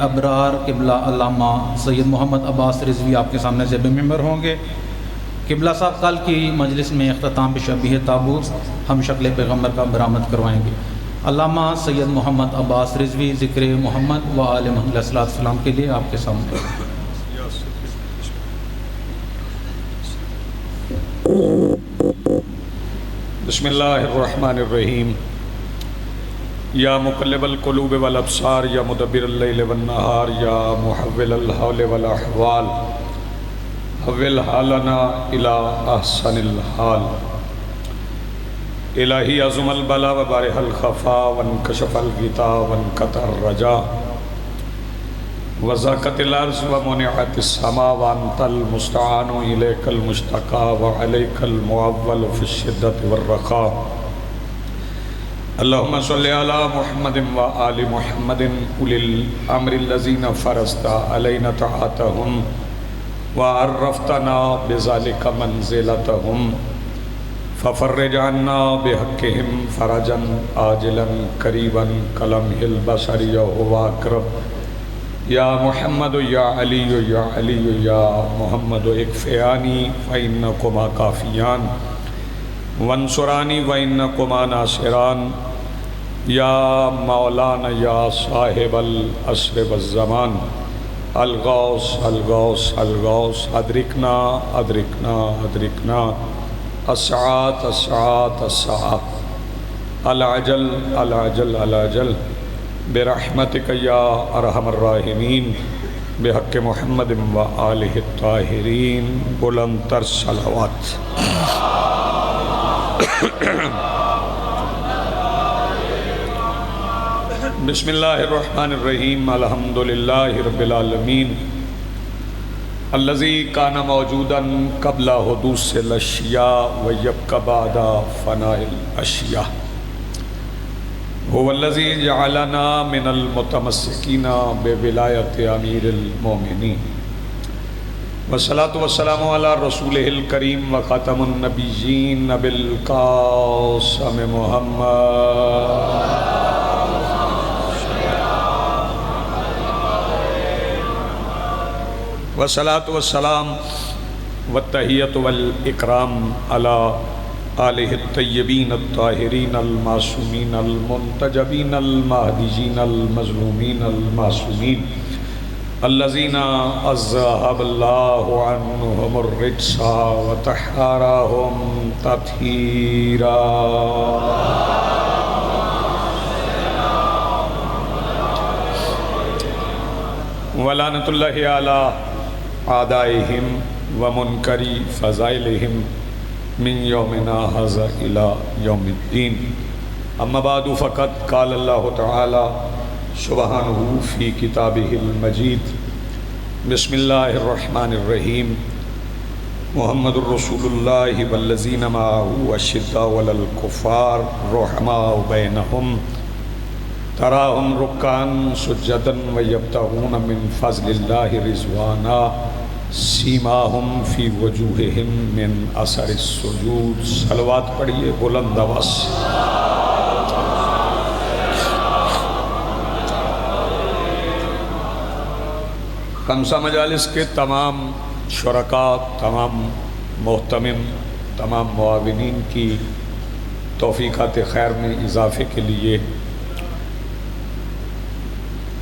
ابرار قبلہ علامہ سید محمد عباس رضوی آپ کے سامنے سے ممبر ہوں گے۔ قبلہ صاحب کل کی مجلس میں اختتام بشبیہ تابوت ہم شکل پیغمبر کا برآمد کروائیں گے۔ علامہ سید محمد عباس رضوی ذکر محمد و آل محمد علیہ السلام کے لیے آپ کے سامنے۔ بسم اللہ الرحمن الرحیم۔ یا مقلب القلوب والابصار یا مدبر اللیل والنہار یا محول الحول والاحوال حول حالنا الى احسن الحال۔ الہی عظم البلا وبارح الخفا وانکشف الغطا وانقطع الرجا وزاقت الارض ومنعت السماء وانت المستعان الیک المشتقى وعلیک المعول فی الشدۃ والرخاء۔ اللہم صلی علی محمد و آل محمد اولی الامر الذین فرضت علینا طاعتہم وعرفتنا بذلک منزلتہم ففرج عنا بحقہم فرجا عاجلا قریبا کلمح البصر هو اقرب۔ یا محمد یا علی یا محمد اکفیانی فإنکما کافیان وانصرانی وإنکما ناصران۔ یا مولانا یا صاحب العصر والزمان الغوث الغوث الغوث ادرکنا ادرکنا ادرکنا الساعات الساعات الساعات العجل العجل العجل برحمتک یا ارحم الراحمین بحق محمد و آلہ الطاہرین۔ بلند تر صلوات۔ بسم اللہ الرحمن الرحیم۔ الحمدللہ رب العالمین الذی کان موجودا قبل حدوث الاشیاء ویبقی بعد فناء الاشیاء۔ هو الذی جعلنا من المتمسکین بولایت امیر المومنین والصلاة والسلام علی رسولہ الکریم وخاتم النبیین ابی القاسم محمد والصلاة والسلام والتحیۃ والاکرام علی آلہ الطیبین الطاہرین المعصومین المنتجبین المہدیین المظلومین المعصومین الذین اذہب اللہ عنہم الرجس وطہرہم تطہیرا۔ ولعنۃ اللہ علی اعدائہم ومنکری فضائلہم من یومنا ھذا الی یوم الدین۔ اما بعد فقد قال اللہ تعالی سبحانہ فی کتابہ المجید۔ بسم اللہ الرحمن الرحیم۔ محمد الرسول اللہ والذین معہ اشداء علی الکفار رحماء بینہم تراہم رکعا سجدا ویبتغون من فضل اللہ رضوانا سیماہم فی وجوہہم من اثر السجود۔ صلوات پڑھیے بلند آواز۔ خمسہ مجالس کے تمام شرکاء، تمام محتمم، تمام معاونین کی توفیقات خیر میں اضافے کے لیے،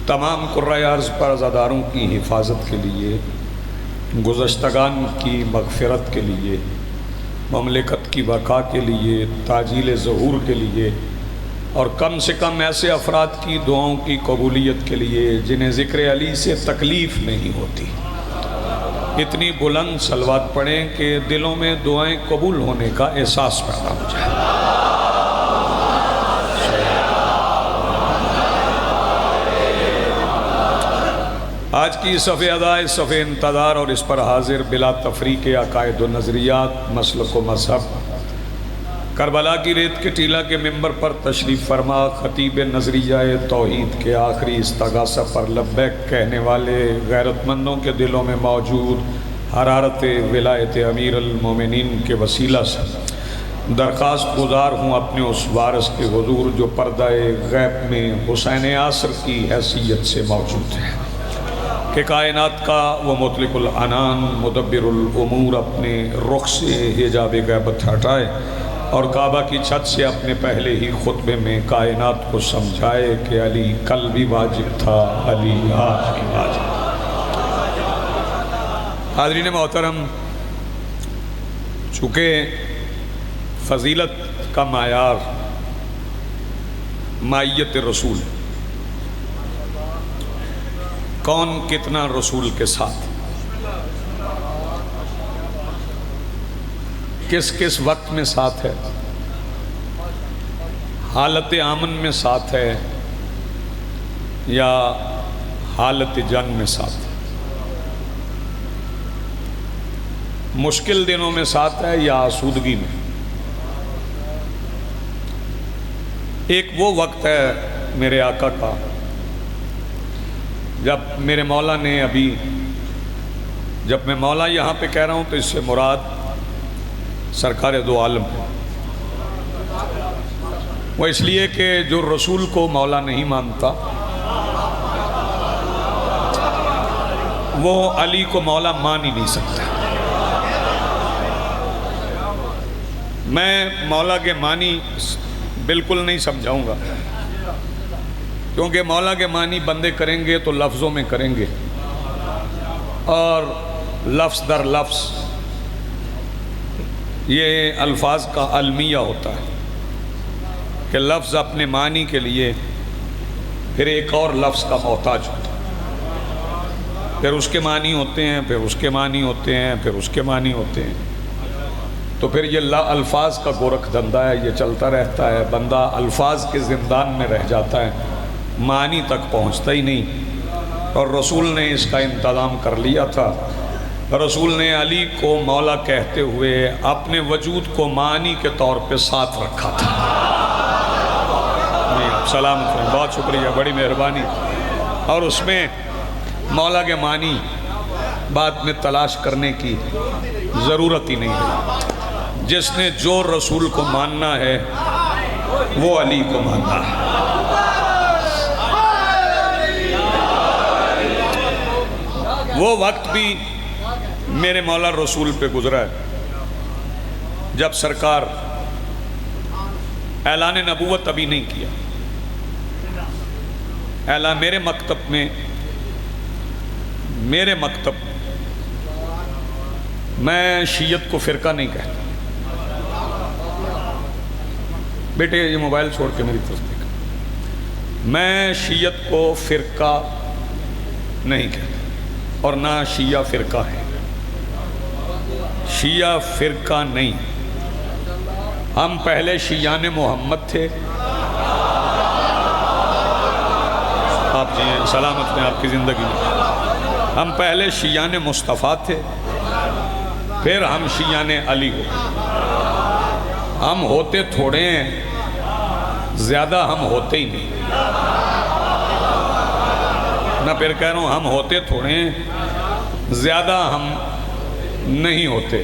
تمام قرۂ ارض پر عزاداروں کی حفاظت کے لیے، گزشتگان کی مغفرت کے لیے، مملکت کی بقا کے لیے، تعجیل ظہور کے لیے، اور کم سے کم ایسے افراد کی دعاؤں کی قبولیت کے لیے جنہیں ذکر علی سے تکلیف نہیں ہوتی، اتنی بلند صلوات پڑھیں کہ دلوں میں دعائیں قبول ہونے کا احساس پیدا ہو جائے۔ آج کی صف ادائے صف انتظار اور اس پر حاضر بلا تفریق عقائد و نظریات، مسلک و مذہب، کربلا کی ریت کے ٹیلہ کے ممبر پر تشریف فرما خطیب نظریہ توحید کے آخری استغاثہ پر لبیک کہنے والے غیرت مندوں کے دلوں میں موجود حرارت ولایت امیر المومنین کے وسیلہ سے درخواست گزار ہوں اپنے اس وارث کے حضور جو پردہ غیب میں حسین عصر کی حیثیت سے موجود ہے۔ کہ کائنات کا وہ مطلق العنان مدبر الامور اپنے رخ سے حجاب غیبت ہٹائے اور کعبہ کی چھت سے اپنے پہلے ہی خطبے میں کائنات کو سمجھائے کہ علی کل بھی واجب تھا، علی آج بھی واجب تھا۔ حاضرین محترم، چونکہ فضیلت کا معیار مائیت رسول، کون کتنا رسول کے ساتھ، کس کس وقت میں ساتھ ہے، حالت امن میں ساتھ ہے یا حالت جنگ میں ساتھ ہے، مشکل دنوں میں ساتھ ہے یا آسودگی میں۔ ایک وہ وقت ہے میرے آقا کا جب میرے مولا نے جب میں مولا یہاں پہ کہہ رہا ہوں تو اس سے مراد سرکار دو عالم ہے۔ وہ اس لیے کہ جو رسول کو مولا نہیں مانتا وہ علی کو مولا مان ہی نہیں سکتا۔ میں مولا کے معنی بالکل نہیں سمجھاؤں گا، کیونکہ مولا کے معنی بندے کریں گے تو لفظوں میں کریں گے، اور لفظ در لفظ یہ الفاظ کا المیہ ہوتا ہے کہ لفظ اپنے معنی کے لیے پھر ایک اور لفظ کا محتاج ہوتا ہے، پھر اس کے معنی ہوتے ہیں، پھر اس کے معنی ہوتے ہیں، پھر اس کے معنی ہوتے ہیں، تو پھر یہ الفاظ کا گورکھ دھندا ہے، یہ چلتا رہتا ہے، بندہ الفاظ کے زندان میں رہ جاتا ہے، معنی تک پہنچتا ہی نہیں۔ اور رسول نے اس کا انتظام کر لیا تھا۔ رسول نے علی کو مولا کہتے ہوئے اپنے وجود کو معنی کے طور پہ ساتھ رکھا تھا۔ سلامت رہیں، بہت شکریہ، بڑی مہربانی۔ اور اس میں مولا کے معنی بعد میں تلاش کرنے کی ضرورت ہی نہیں ہے۔ جس نے جو رسول کو ماننا ہے وہ علی کو ماننا ہے۔ وہ وقت بھی میرے مولا رسول پہ گزرا ہے جب سرکار اعلان نبوت ابھی نہیں کیا۔ اعلان میرے مکتب میں شیعت کو فرقہ نہیں کہتا۔ بیٹے یہ موبائل چھوڑ کے میری طرف دیکھا، میں شیعت کو فرقہ نہیں کہتا اور نہ شیعہ فرقہ ہے۔ شیعہ فرقہ نہیں، ہم پہلے شیعان محمد تھے۔ آپ جی سلامت میں آپ کی زندگی میں، ہم پہلے شیعان مصطفیٰ تھے، پھر ہم شیعان علی ہو۔ ہم ہوتے تھوڑے ہیں، زیادہ ہم ہوتے ہی نہیں۔ میں پھر کہہ رہا ہوں ہم ہوتے تھوڑے ہیں، زیادہ ہم نہیں ہوتے۔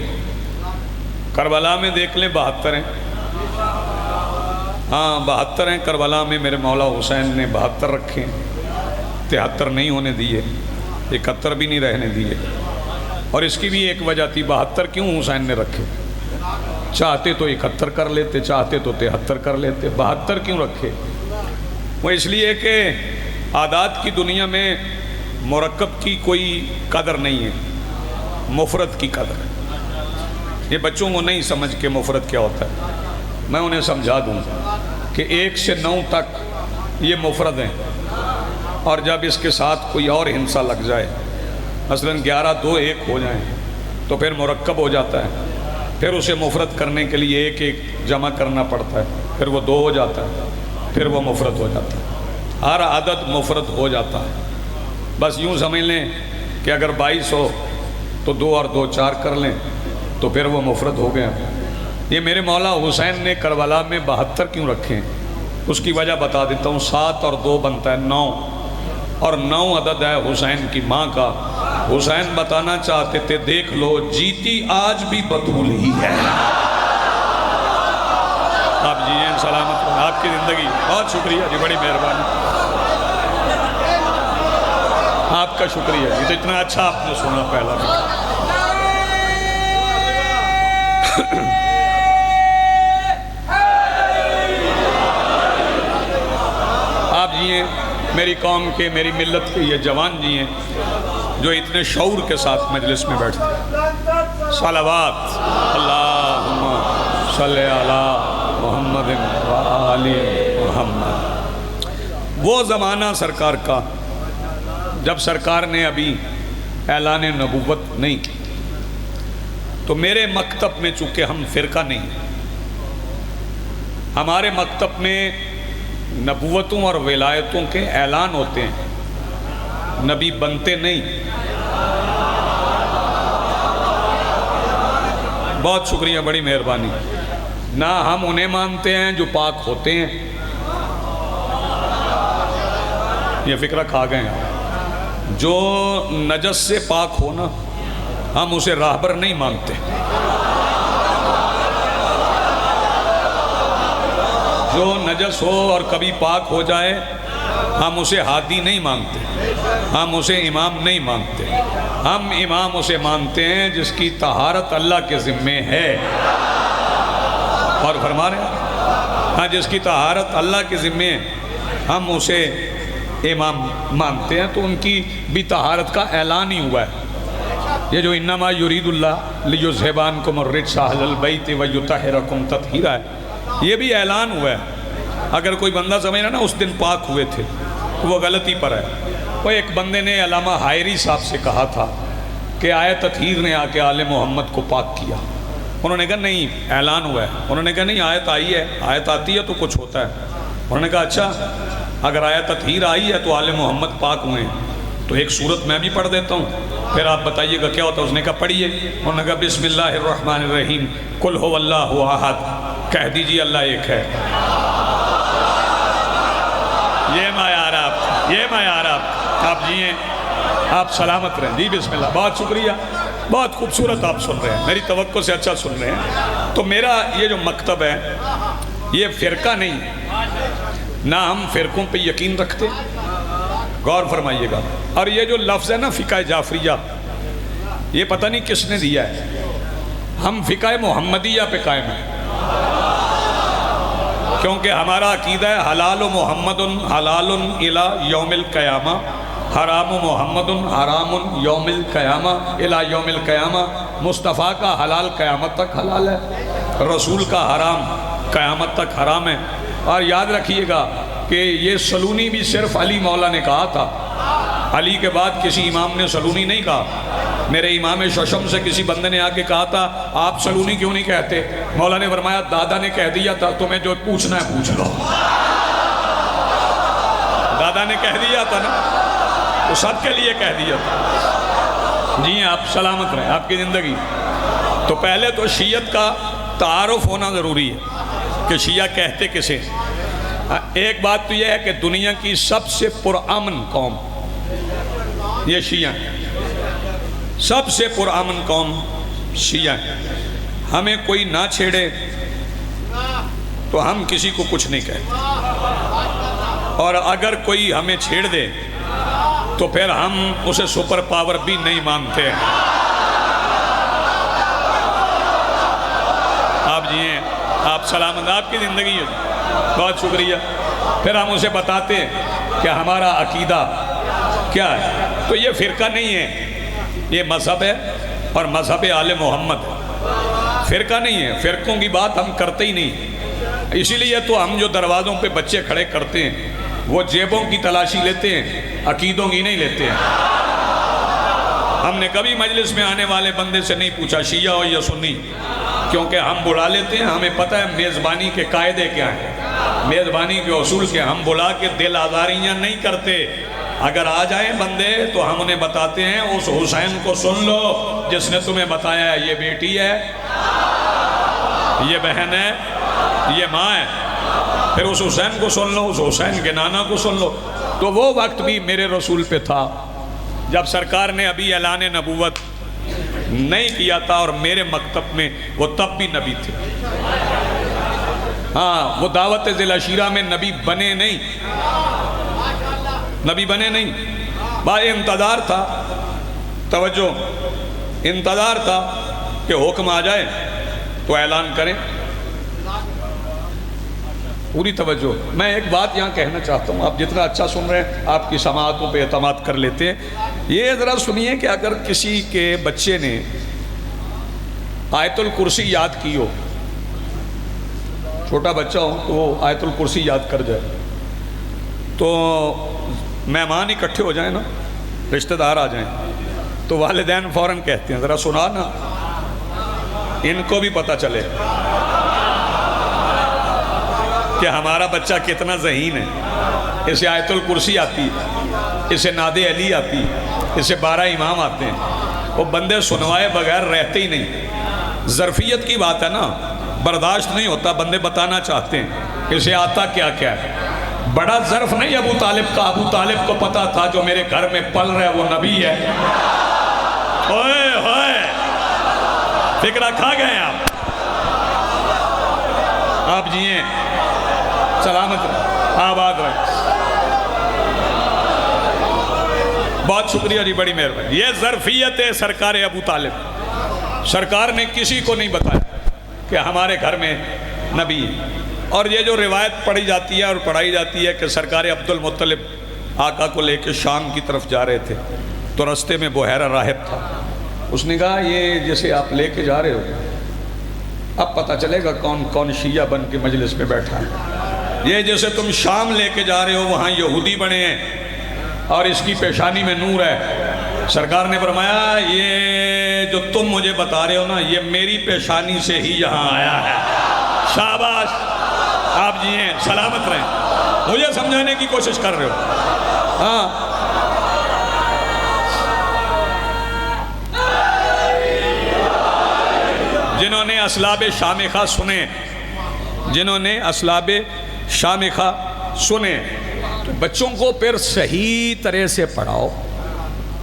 کربلا میں دیکھ لیں 72 ہیں، ہاں 72 ہیں کربلا میں۔ میرے مولا حسین نے 72 رکھے، 73 نہیں ہونے دیے، 71 بھی نہیں رہنے دیے۔ اور اس کی بھی ایک وجہ تھی، 72 کیوں حسین نے رکھے؟ چاہتے تو 71 کر لیتے، چاہتے تو 73 کر لیتے، 72 کیوں رکھے؟ وہ اس لیے کہ عادات کی دنیا میں مرکب کی کوئی قدر نہیں ہے، مفرد کی قدر ہے۔ یہ بچوں کو نہیں سمجھ کے مفرد کیا ہوتا ہے، میں انہیں سمجھا دوں کہ 1 سے 9 تک یہ مفرد ہیں، اور جب اس کے ساتھ کوئی اور ہندسہ لگ جائے، مثلا 11 2 1 ہو جائیں تو پھر مرکب ہو جاتا ہے۔ پھر اسے مفرد کرنے کے لیے 1 1 جمع کرنا پڑتا ہے، پھر وہ 2 ہو جاتا ہے، پھر وہ مفرد ہو جاتا ہے۔ ہر عدد مفرد ہو جاتا ہے۔ بس یوں سمجھ لیں کہ اگر 22 ہو تو 2 اور 2 4 کر لیں تو پھر وہ مفرد ہو گیا۔ یہ میرے مولا حسین نے کربلا میں 72 کیوں رکھے ہیں، اس کی وجہ بتا دیتا ہوں۔ 7 اور 2 بنتا ہے 9، اور 9 عدد ہے حسین کی ماں کا۔ حسین بتانا چاہتے تھے دیکھ لو جیتی آج بھی بطول ہی ہے۔ آپ جی ہیں سلامت ہوں، آپ کی زندگی، بہت شکریہ جی، بڑی مہربانی۔ آپ کا شکریہ، یہ تو اتنا اچھا آپ نے سنا پہلا۔ آپ جی ہیں میری قوم کے، میری ملت کے یہ جوان جی ہیں جو اتنے شعور کے ساتھ مجلس میں بیٹھتے ہیں۔ صلوات اللہم صلی علی محمد و آل محمد۔ وہ زمانہ سرکار کا جب سرکار نے ابھی اعلان نبوت نہیں کی، تو میرے مکتب میں چونکہ ہم فرقہ نہیں ہیں، ہمارے مکتب میں نبوتوں اور ولایتوں کے اعلان ہوتے ہیں، نبی بنتے نہیں۔ بہت شکریہ، بڑی مہربانی۔ نہ ہم انہیں مانتے ہیں جو پاک ہوتے ہیں، یہ فکرہ کھا گئے ہیں۔ جو نجس سے پاک ہونا ہم اسے راہبر نہیں مانتے، جو نجس ہو اور کبھی پاک ہو جائے ہم اسے ہادی نہیں مانتے، ہم اسے امام نہیں مانتے۔ ہم امام اسے مانتے ہیں جس کی طہارت اللہ کے ذمے ہے، اور فرما رہے ہیں ہاں، جس کی طہارت اللہ کے ذمے ہے ہم اسے امام مانتے ہیں۔ تو ان کی بھی طہارت کا اعلان ہی ہوا ہے۔ یہ جو انما یرید اللہ لیذھب عنکم الرجس اہل البیت ویطہرکم تطہیرا ہے، یہ بھی اعلان ہوا ہے۔ اگر کوئی بندہ سمجھ رہا نا اس دن پاک ہوئے تھے تو وہ غلطی پر ہے۔ وہ ایک بندے نے علامہ حائری صاحب سے کہا تھا کہ آیت تطہیر نے آ کے آل محمد کو پاک کیا۔ انہوں نے کہا نہیں، اعلان ہوا ہے۔ انہوں نے کہا نہیں، آیت آئی ہے، آیت آتی ہے تو کچھ ہوتا ہے۔ انہوں نے کہا اچھا، اگر آیت تطہیر آئی ہے تو آل محمد پاک ہوئے ہیں، تو ایک سورت میں بھی پڑھ دیتا ہوں، پھر آپ بتائیے گا کیا ہوتا ہے۔ اس نے کہا پڑھیے۔ انہوں نے کہا بسم اللہ الرحمن الرحیم قل هو اللہ احد، کہہ دیجیے اللہ ایک ہے۔ یہ معیار آپ، یہ معیار آپ جیئیں، آپ سلامت رہیں۔ جی بسم اللہ، بہت شکریہ، بہت خوبصورت آپ سن رہے ہیں، میری توقع سے اچھا سن رہے ہیں۔ تو میرا یہ جو مکتب ہے یہ فرقہ نہیں ہے، نہ ہم فرقوں پہ یقین رکھتے، غور فرمائیے گا۔ اور یہ جو لفظ ہے نا فقہ جعفریہ، یہ پتہ نہیں کس نے دیا ہے۔ ہم فقہ محمدیہ پہ قائم ہیں، کیونکہ ہمارا عقیدہ ہے حلال محمد حلال الی یوم القیامہ، حرام محمد حرام یوم القیامہ الی یوم القیامہ۔ مصطفیٰ کا حلال قیامت تک حلال ہے، رسول کا حرام قیامت تک حرام ہے۔ اور یاد رکھیے گا کہ یہ سلونی بھی صرف علی مولا نے کہا تھا، علی کے بعد کسی امام نے سلونی نہیں کہا۔ میرے امام ششم سے کسی بندے نے آ کے کہا تھا آپ سلونی کیوں نہیں کہتے؟ مولا نے فرمایا دادا نے کہہ دیا تھا، تمہیں جو پوچھنا ہے پوچھ لو۔ دادا نے کہہ دیا تھا نا، تو سب کے لیے کہہ دیا تھا۔ جی آپ سلامت رہیں، آپ کی زندگی۔ تو پہلے تو شیعت کا تعارف ہونا ضروری ہے کہ شیعہ کہتے کسے۔ ایک بات تو یہ ہے کہ دنیا کی سب سے پرامن قوم یہ شیعہ ہیں، سب سے پرامن قوم شیعہ ہیں۔ ہمیں کوئی نہ چھیڑے تو ہم کسی کو کچھ نہیں کہتے، اور اگر کوئی ہمیں چھیڑ دے تو پھر ہم اسے سپر پاور بھی نہیں مانتے۔ آپ جی ہیں، آپ سلامت، آپ کی زندگی ہے، بہت شکریہ۔ پھر ہم اسے بتاتے ہیں کہ ہمارا عقیدہ کیا ہے۔ تو یہ فرقہ نہیں ہے، یہ مذہب ہے، اور مذہب آل محمد ہے، فرقہ نہیں ہے۔ فرقوں کی بات ہم کرتے ہی نہیں، اسی لیے تو ہم جو دروازوں پہ بچے کھڑے کرتے ہیں وہ جیبوں کی تلاشی لیتے ہیں، عقیدوں کی نہیں لیتے ہیں۔ ہم نے کبھی مجلس میں آنے والے بندے سے نہیں پوچھا شیعہ ہو یا سنی، کیونکہ ہم بلا لیتے ہیں، ہمیں پتہ ہے میزبانی کے قاعدے کیا ہیں، میزبانی کے اصول کے۔ ہم بلا کے دل آزاریاں نہیں کرتے۔ اگر آ جائیں بندے تو ہم انہیں بتاتے ہیں اس حسین کو سن لو جس نے تمہیں بتایا ہے یہ بیٹی ہے، یہ بہن ہے، یہ ماں ہے۔ پھر اس حسین کو سن لو، اس حسین کے نانا کو سن لو۔ تو وہ وقت بھی میرے رسول پہ تھا جب سرکار نے ابھی اعلان نبوت نہیں کیا تھا، اور میرے مکتب میں وہ تب بھی نبی تھے۔ ہاں، وہ دعوت ذی العشیرہ میں نبی بنے نہیں، نبی بنے نہیں۔ انتظار تھا، توجہ، انتظار تھا کہ حکم آ جائے تو اعلان کریں۔ پوری توجہ۔ میں ایک بات یہاں کہنا چاہتا ہوں، آپ جتنا اچھا سن رہے ہیں آپ کی سماعتوں پہ اعتماد کر لیتے ہیں۔ یہ ذرا سنیے کہ اگر کسی کے بچے نے آیت الکرسی یاد کی ہو، چھوٹا بچہ ہو تو وہ آیت الکرسی یاد کر جائے، تو مہمان اکٹھے ہو جائیں نا، رشتہ دار آ جائیں تو والدین فوراً کہتے ہیں ذرا سنا نا، ان کو بھی پتہ چلے کہ ہمارا بچہ کتنا ذہین ہے۔ اسے آیت الکرسی آتی ہے، اسے ناد علی آتی ہے، اسے 12 امام آتے ہیں۔ وہ بندے سنوائے بغیر رہتے ہی نہیں۔ ظرفیت کی بات ہے نا، برداشت نہیں ہوتا، بندے بتانا چاہتے ہیں اسے آتا کیا کیا ہے۔ بڑا ظرف نہیں ابو طالب کا، ابو طالب کو پتا تھا جو میرے گھر میں پل رہا ہے وہ نبی ہے۔ ہوئے ہوئے، فکرہ کھا گئے آپ جیئیں، سلامت رہے، آباد رہے۔ بہت شکریہ جی، بڑی مہربانی۔ یہ ظرفیت ہے سرکار ابو طالب۔ سرکار نے کسی کو نہیں بتایا کہ ہمارے گھر میں نبی ہے۔ اور یہ جو روایت پڑھی جاتی ہے اور پڑھائی جاتی ہے کہ سرکار عبد المطلب آقا کو لے کے شام کی طرف جا رہے تھے تو رستے میں بحیرہ راہب تھا۔ اس نے کہا یہ جیسے آپ لے کے جا رہے ہو، اب پتہ چلے گا کون کون شیعہ بن کے مجلس میں بیٹھا ہے۔ یہ جیسے تم شام لے کے جا رہے ہو، وہاں یہودی بنے ہیں اور اس کی پیشانی میں نور ہے۔ سرکار نے فرمایا یہ جو تم مجھے بتا رہے ہو نا، یہ میری پیشانی سے ہی یہاں آیا ہے۔ شاباش، آپ جیئیں، سلامت رہیں۔ مجھے سمجھانے کی کوشش کر رہے ہو۔ ہاں، جنہوں نے اسلاب شامخہ سنے، جنہوں نے اسلاب شامخہ سنے، تو بچوں کو پھر صحیح طرح سے پڑھاؤ،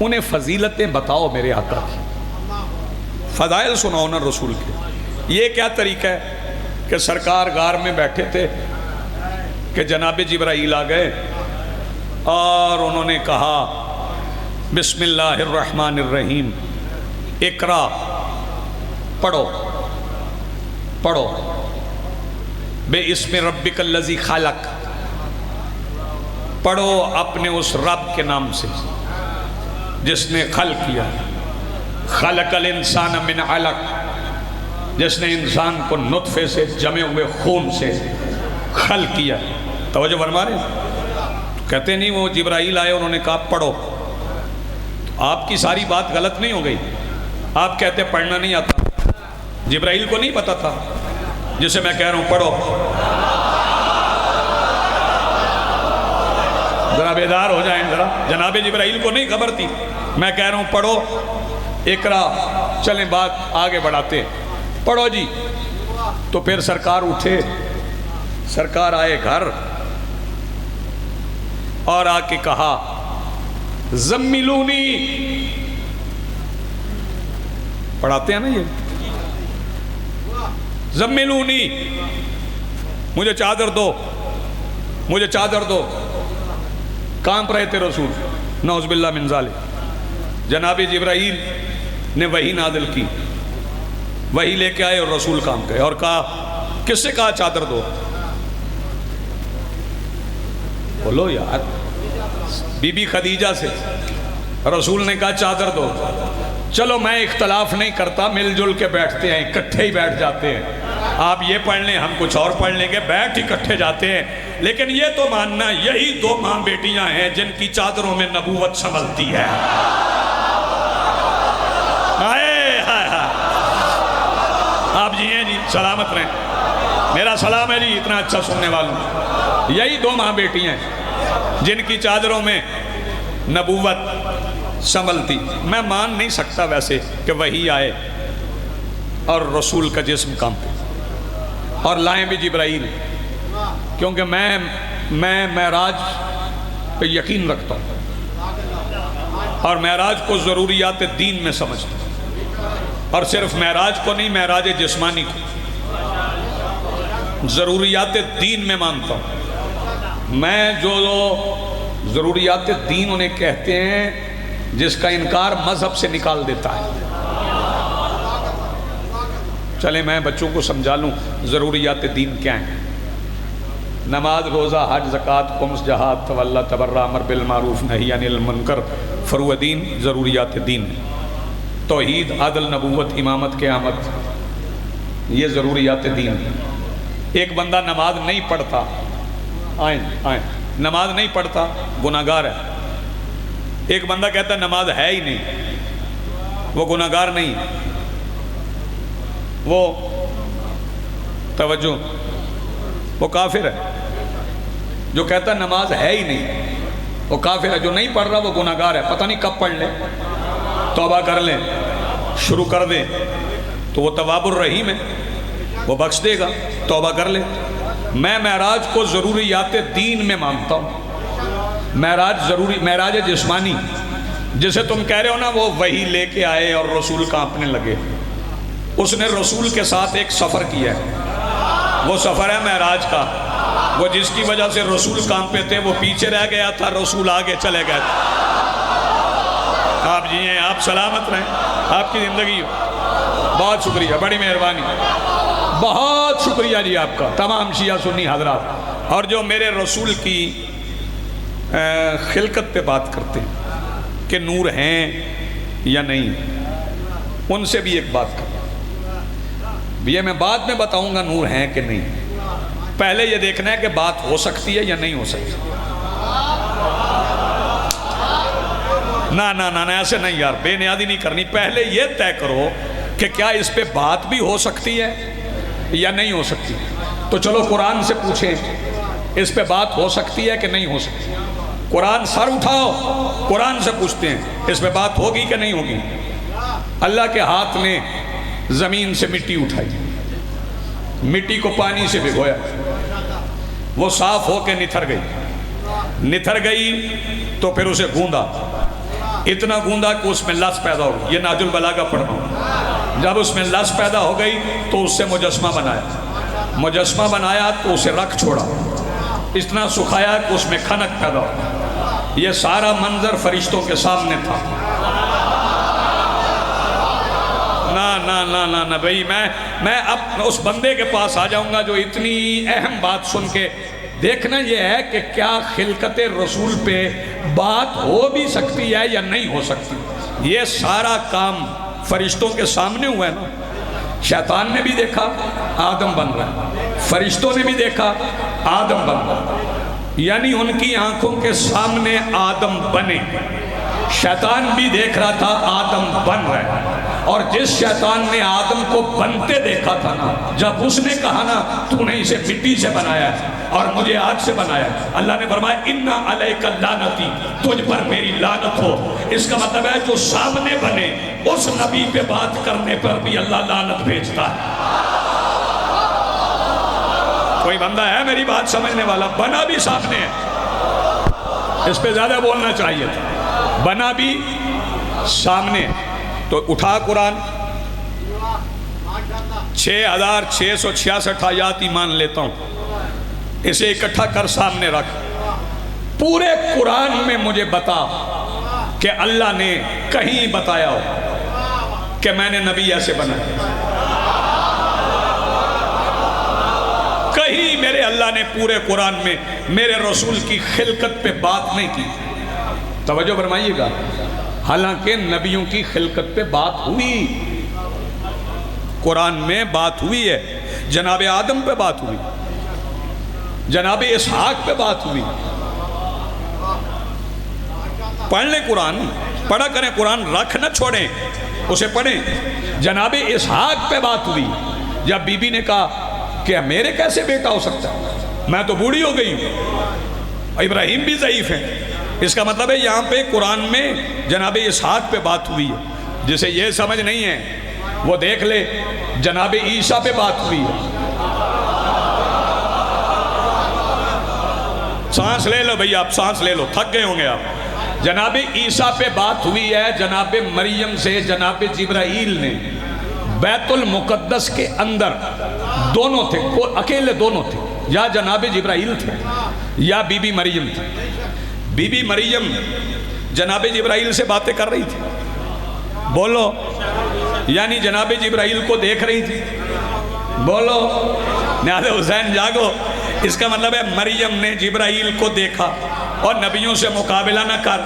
انہیں فضیلتیں بتاؤ میرے آقا کی، فضائل سناؤ نا رسول کے۔ یہ کیا طریقہ ہے کہ سرکار غار میں بیٹھے تھے کہ جناب جبرائیل آ گئے اور انہوں نے کہا بسم اللہ الرحمن الرحیم، اقرا، پڑھو پڑھو، بے اسم ربک الذی خلق، پڑھو اپنے اس رب کے نام سے جس نے خلق کیا، خلق الانسان من علق، جس نے انسان کو نطفے سے جمے ہوئے خون سے خلق کیا۔ توجہ فرما رہے ہیں؟ کہتے نہیں وہ جبرائیل آئے انہوں نے کہا پڑھو، آپ کی ساری بات غلط نہیں ہو گئی، آپ کہتے پڑھنا نہیں آتا، جبرائیل کو نہیں پتا تھا جسے میں کہہ رہا ہوں پڑھو۔ ذرا بیدار ہو جائیں، ذرا جناب جبرائیل کو نہیں خبر تھی، میں کہہ رہا ہوں پڑھو، اقرا، چلیں بات آگے بڑھاتے ہیں، پڑھو جی۔ تو پھر سرکار اٹھے، سرکار آئے گھر اور آ کے کہا زملونی، پڑھاتے ہیں نا یہ، زملونی، مجھے چادر دو، مجھے چادر دو۔ کانپ رہے تھے رسول، نعوذ باللہ من ذالک۔ جناب جبرائیل نے وحی نازل کی، وحی لے کے آئے اور رسول کانپ گئے اور کہا کس سے کہا چادر دو؟ بولو یار، بی بی خدیجہ سے۔ رسول نے کہا چادر دو۔ چلو میں اختلاف نہیں کرتا، مل جل کے بیٹھتے ہیں، اکٹھے ہی بیٹھ جاتے ہیں، آپ یہ پڑھ لیں ہم کچھ اور پڑھ لیں گے، بیٹھ اکٹھے جاتے ہیں، لیکن یہ تو ماننا یہی دو ماں بیٹیاں ہیں جن کی چادروں میں نبوت سنبھلتی ہے۔ آپ جی ہیں جی، سلامت رہیں، میرا سلام ہے جی اتنا اچھا سننے والوں۔ یہی دو ماں بیٹیاں ہیں جن کی چادروں میں نبوت سنبھلتی۔ میں مان نہیں سکتا ویسے کہ وہی آئے اور رسول کا جسم کانپے اور لائیں بھی جبرائیل، کیونکہ میں معراج پہ یقین رکھتا ہوں اور معراج کو ضروریات دین میں سمجھتا ہوں، اور صرف معراج کو نہیں، معراج جسمانی کو ضروریات دین میں مانتا ہوں۔ میں ضروریات دین انہیں کہتے ہیں جس کا انکار مذہب سے نکال دیتا ہے۔ چلیں میں بچوں کو سمجھا لوں ضروریات دین کیا ہیں۔ نماز، روزہ، حج، زکوٰۃ، خمس، جہاد، تولا، تبرع، امر بالمعروف، نہی عن المنکر، فروع دین ضروریات دین۔ توحید، عدل، نبوت، امامت، قیامت، یہ ضروریات دین۔ ایک بندہ نماز نہیں پڑھتا، آئیں نماز نہیں پڑھتا گناہگار ہے۔ ایک بندہ کہتا ہے نماز ہے ہی نہیں، وہ گناہگار نہیں، وہ توجہ وہ کافر ہے۔ جو کہتا ہے نماز ہے ہی نہیں وہ کافر ہے، جو نہیں پڑھ رہا وہ گناہگار ہے۔ پتہ نہیں کب پڑھ لے، توبہ کر لیں، شروع کر دیں تو وہ تواب الرحیم ہے، وہ بخش دے گا، توبہ کر لے۔ میں معراج کو ضروریات دین میں مانتا ہوں۔ معراج جسمانی جسے تم کہہ رہے ہو نا، وہ وحی لے کے آئے اور رسول کانپنے لگے، اس نے رسول کے ساتھ ایک سفر کیا ہے، وہ سفر ہے معراج کا۔ وہ جس کی وجہ سے رسول کانپے تھے وہ پیچھے رہ گیا تھا، رسول آگے چلے گئے تھے۔ آپ جیئیں، آپ سلامت رہیں، آپ کی زندگی ہو۔ بہت شکریہ، بڑی مہربانی، بہت شکریہ جی آپ کا، تمام شیعہ سنی حضرات، اور جو میرے رسول کی خلقت پہ بات کرتے ہیں کہ نور ہیں یا نہیں، ان سے بھی ایک بات کرتا ہوں۔ یہ میں بعد میں بتاؤں گا نور ہیں کہ نہیں، پہلے یہ دیکھنا ہے کہ بات ہو سکتی ہے یا نہیں ہو سکتی۔ نہ ایسے نہیں یار، بے نیازی نہیں کرنی، پہلے یہ طے کرو کہ کیا اس پہ بات بھی ہو سکتی ہے یا نہیں ہو سکتی۔ تو چلو قرآن سے پوچھیں اس پہ بات ہو سکتی ہے کہ نہیں ہو سکتی۔ قرآن سر اٹھاؤ، قرآن سے پوچھتے ہیں اس پہ بات ہوگی کہ نہیں ہوگی۔ اللہ کے ہاتھ نے زمین سے مٹی اٹھائی، مٹی کو پانی سے بھگویا، وہ صاف ہو کے نتھر گئی تو پھر اسے گوندا، اتنا گوندا کہ اس میں لس پیدا ہو گئی۔ یہ نہج البلاغہ پڑھنا ہوں۔ جب اس میں لس پیدا ہو گئی تو اس سے مجسمہ بنایا تو اسے رکھ چھوڑا، اتنا سکھایا کہ اس میں کھنک پیدا ہو۔ یہ سارا منظر فرشتوں کے سامنے تھا۔ نہ بھئی، میں اب اس بندے کے پاس آ جاؤں گا جو اتنی اہم بات سن کے، دیکھنا یہ ہے کہ کیا خلقت رسول پہ بات ہو بھی سکتی ہے یا نہیں ہو سکتی۔ یہ سارا کام فرشتوں کے سامنے ہوا ہے نا۔ شیطان نے بھی دیکھا آدم بن رہا ہے، فرشتوں نے بھی دیکھا آدم بن رہا ہے، یعنی ان کی آنکھوں کے سامنے آدم بنے۔ شیطان بھی دیکھ رہا تھا آدم بن رہا ہے، اور جس شیطان نے آدم کو بنتے دیکھا تھا نا، جب اس نے کہا نا تو نے اسے مٹی سے بنایا ہے اور مجھے آگ سے بنایا ہے، اللہ نے فرمایا اِنَّا عَلَيْكَ لَعْنَتِي، تجھ پر میری لعنت ہو۔ اس کا مطلب ہے جو سامنے بنے اس نبی پہ بات کرنے پر بھی اللہ لعنت بھیجتا ہے۔ کوئی بندہ ہے میری بات سمجھنے والا؟ بنا بھی سامنے ہے، اس پہ زیادہ بولنا چاہیے تھا، بنا بھی سامنے۔ تو اٹھا قرآن، 6666 آیات ایمان لیتا ہوں، اسے اکٹھا کر سامنے رکھ، پورے قرآن میں مجھے بتا کہ اللہ نے کہیں بتایا ہو کہ میں نے نبی ایسے بنایا، کہیں میرے اللہ نے پورے قرآن میں میرے رسول کی خلقت پہ بات نہیں کی۔ توجہ فرمائیے گا، حالانکہ نبیوں کی خلقت پہ بات ہوئی، قرآن میں بات ہوئی ہے، جناب آدم پہ بات ہوئی، جناب اسحاق پہ بات ہوئی۔ پڑھ لیں قرآن، پڑھا کریں قرآن، رکھ نہ چھوڑیں، اسے پڑھیں۔ جناب اسحاق پہ بات ہوئی، جب بی بی نے کہا کہ میرے کیسے بیٹا ہو سکتا ہے، میں تو بوڑھی ہو گئی ہوں، ابراہیم بھی ضعیف ہیں۔ اس کا مطلب ہے یہاں پہ قرآن میں جناب اسحاق پہ بات ہوئی ہے۔ جسے یہ سمجھ نہیں ہے وہ دیکھ لے جناب عیسیٰ پہ بات ہوئی ہے۔ سانس لے لو بھئی، آپ سانس لے لو، تھک گئے ہوں گے آپ۔ جناب عیسیٰ پہ بات ہوئی ہے، جناب مریم سے جناب جبرائیل نے بیت المقدس کے اندر، دونوں تھے، اکیلے دونوں تھے، یا جناب جبرائیل تھے یا بی بی مریم تھے۔ بی بی مریم جناب جبرائیل سے باتیں کر رہی تھی، بولو، یعنی جناب جبرائیل کو دیکھ رہی تھی، بولو، نیاز حسین جاگو، اس کا مطلب ہے مریم نے جبرائیل کو دیکھا، اور نبیوں سے مقابلہ نہ کر،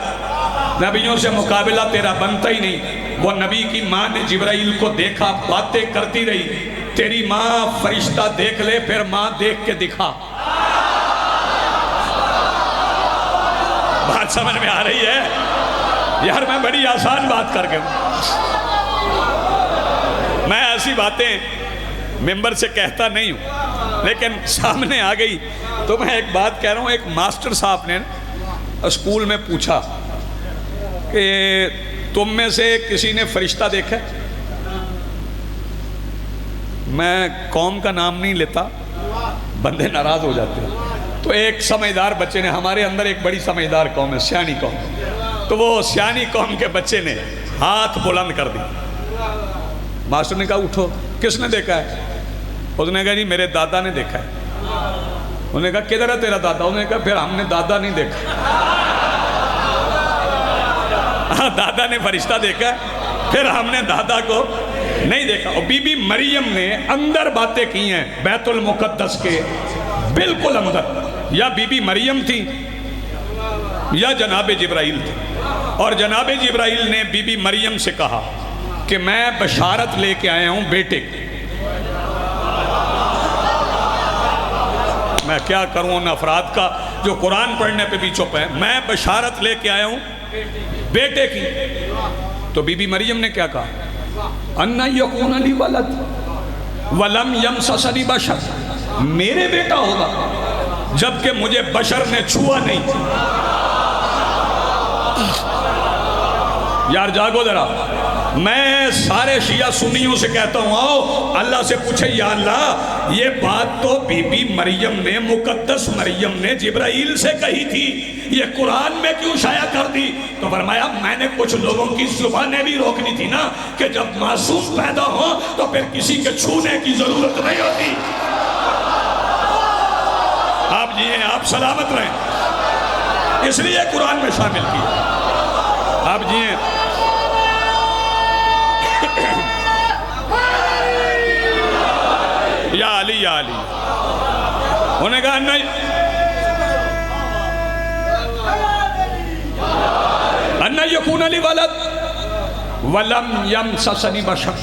نبیوں سے مقابلہ تیرا بنتا ہی نہیں، وہ نبی کی ماں نے جبرائیل کو دیکھا، باتیں کرتی رہی، تیری ماں فرشتہ دیکھ لے پھر ماں دیکھ کے دکھا۔ بات سمجھ میں آ رہی ہے؟ یار میں بڑی آسان بات کر گیا ہوں، میں ایسی باتیں ممبر سے کہتا نہیں ہوں، لیکن سامنے آ گئی تو میں ایک بات کہہ رہا ہوں۔ ایک ماسٹر صاحب نے اسکول میں پوچھا کہ تم میں سے کسی نے فرشتہ دیکھا؟ میں قوم کا نام نہیں لیتا، بندے ناراض ہو جاتے ہیں، تو ایک سمجھدار بچے نے، ہمارے اندر ایک بڑی سمجھدار قوم ہے، سیانی قوم، تو وہ سیانی قوم کے بچے نے ہاتھ بلند کر دی۔ ماسٹر نے کہا اٹھو، کس نے دیکھا ہے؟ اس نے کہا جی میرے دادا نے دیکھا ہے۔ انہوں نے کہا کدھر ہے تیرا دادا؟ انہوں نے کہا پھر ہم نے دادا نہیں دیکھا، دادا نے فرشتہ دیکھا پھر ہم نے دادا کو نہیں دیکھا۔ اور بی بی مریم نے اندر باتیں کی ہیں بیت المقدس کے بالکل اندر، یا بی بی مریم تھی یا جناب جبرائیل تھی، اور جناب جبرائیل نے بی بی مریم سے کہا کہ میں بشارت لے کے آیا ہوں بیٹے کی۔ میں کیا کروں ان افراد کا جو قرآن پڑھنے پہ بھی چپ ہے، میں بشارت لے کے آیا ہوں بیٹے کی۔ تو بی بی مریم نے کیا کہا؟ اَنَّ يَكُونَ لِي وَلَدٌ وَلَمْ يَمْسَسْنِي بَشَرٌ، میرے بیٹا ہوگا جبکہ مجھے بشر نے چھوا نہیں۔ یار جاگو ذرا، میں سارے شیعہ سنیوں سے کہتا ہوں آؤ اللہ سے پوچھے یا اللہ یہ بات تو بی بی مریم نے، مقدس مریم نے جبرائیل سے کہی تھی، یہ قرآن میں کیوں شائع کر دی؟ تو فرمایا میں نے کچھ لوگوں کی زبانیں بھی روکنی تھی نا، کہ جب معصوم پیدا ہو تو پھر کسی کے چھونے کی ضرورت نہیں ہوتی۔ آپ جی ہیں، آپ سلامت رہیں، اس لیے قرآن میں شامل کیا۔ آپ جی ہیں، یا علی یا علی، انہوں نے کہا نہیں، اَنَّ يَكُونَ لِي وَلَدٌ وَلَمْ يَمْسَسْنِي بَشَرٌ،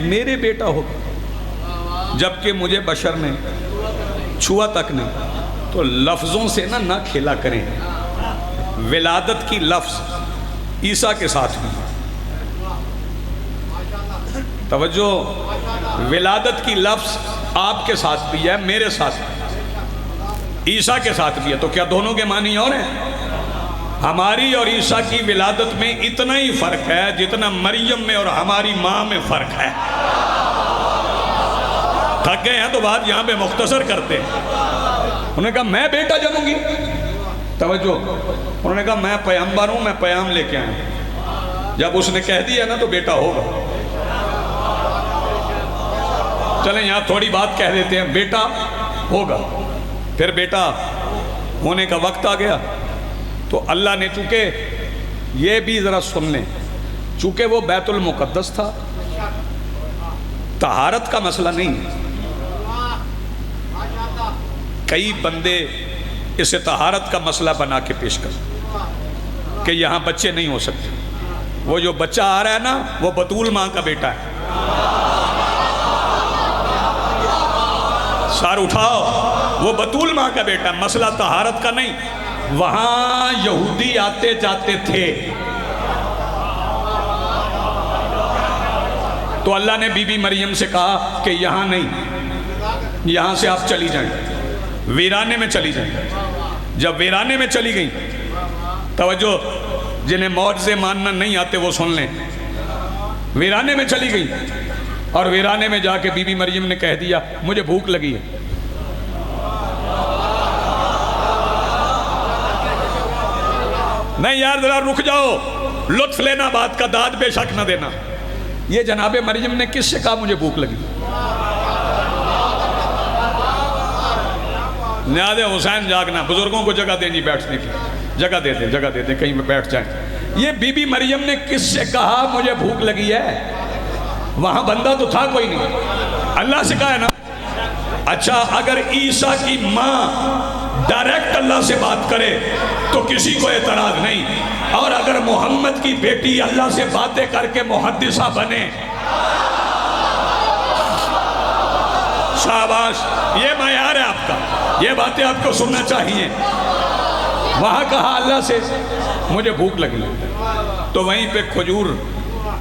میرے بیٹا ہوگا جبکہ مجھے بشر نے چھوا تک نہیں۔ تو لفظوں سے نہ کھیلا کریں، ولادت کی لفظ عیسیٰ کے ساتھ بھی، توجہ، ولادت کی لفظ آپ کے ساتھ بھی ہے، میرے ساتھ بھی، عیسیٰ کے ساتھ بھی ہے، تو کیا دونوں کے معنی اور ہیں؟ ہماری اور عیسیٰ کی ولادت میں اتنا ہی فرق ہے جتنا مریم میں اور ہماری ماں میں فرق ہے۔ تھک گئے ہیں تو بات یہاں پہ مختصر کرتے ہیں۔ انہوں نے کہا میں بیٹا جنوں گی، توجہ، انہوں نے کہا میں پیغمبر ہوں، میں پیغام لے کے آیا ہوں، جب اس نے کہہ دیا نا تو بیٹا ہوگا۔ چلیں یہاں تھوڑی بات کہہ دیتے ہیں، بیٹا ہوگا۔ پھر بیٹا ہونے کا وقت آ گیا تو اللہ نے، چونکہ یہ بھی ذرا سن لیں، چونکہ وہ بیت المقدس تھا، طہارت کا مسئلہ نہیں ہے۔ کئی بندے اسے طہارت کا مسئلہ بنا کے پیش کر کہ یہاں بچے نہیں ہو سکتے، وہ جو بچہ آ رہا ہے نا وہ بطول ماں کا بیٹا ہے۔ سار اٹھاؤ، وہ بطول ماں کا بیٹا ہے، مسئلہ طہارت کا نہیں۔ وہاں یہودی آتے جاتے تھے، تو اللہ نے بی بی مریم سے کہا کہ یہاں نہیں، یہاں سے آپ چلی جائیں، ویرانے میں چلی جائیں۔ جب ویرانے میں چلی گئیں، توجہ، جنہیں معجزے ماننا نہیں آتے وہ سن لیں، ویرانے میں چلی گئیں، اور ویرانے میں جا کے بی بی مریم نے کہہ دیا مجھے بھوک لگی ہے۔ نہیں یار ذرا رک جاؤ، لطف لینا بات کا، داد بے شک نہ دینا۔ یہ جناب مریم نے کس سے کہا مجھے بھوک لگی؟ نیاز حسین جاگنا، بزرگوں کو جگہ دیں جی بیٹھنے کی، جگہ دے دیں کہیں پہ بیٹھ جائیں۔ یہ بی بی مریم نے کس سے کہا مجھے بھوک لگی ہے؟ وہاں بندہ تو تھا کوئی نہیں، اللہ سے کہا ہے نا۔ اچھا اگر عیسیٰ کی ماں ڈائریکٹ اللہ سے بات کرے تو کسی کو اعتراض نہیں، اور اگر محمد کی بیٹی اللہ سے باتیں کر کے محدثہ بنے، شاباش، یہ معیار ہے آپ کا، یہ باتیں آپ کو سننا چاہیے۔ وہاں کہا اللہ سے مجھے بھوک لگی، تو وہیں پہ کھجور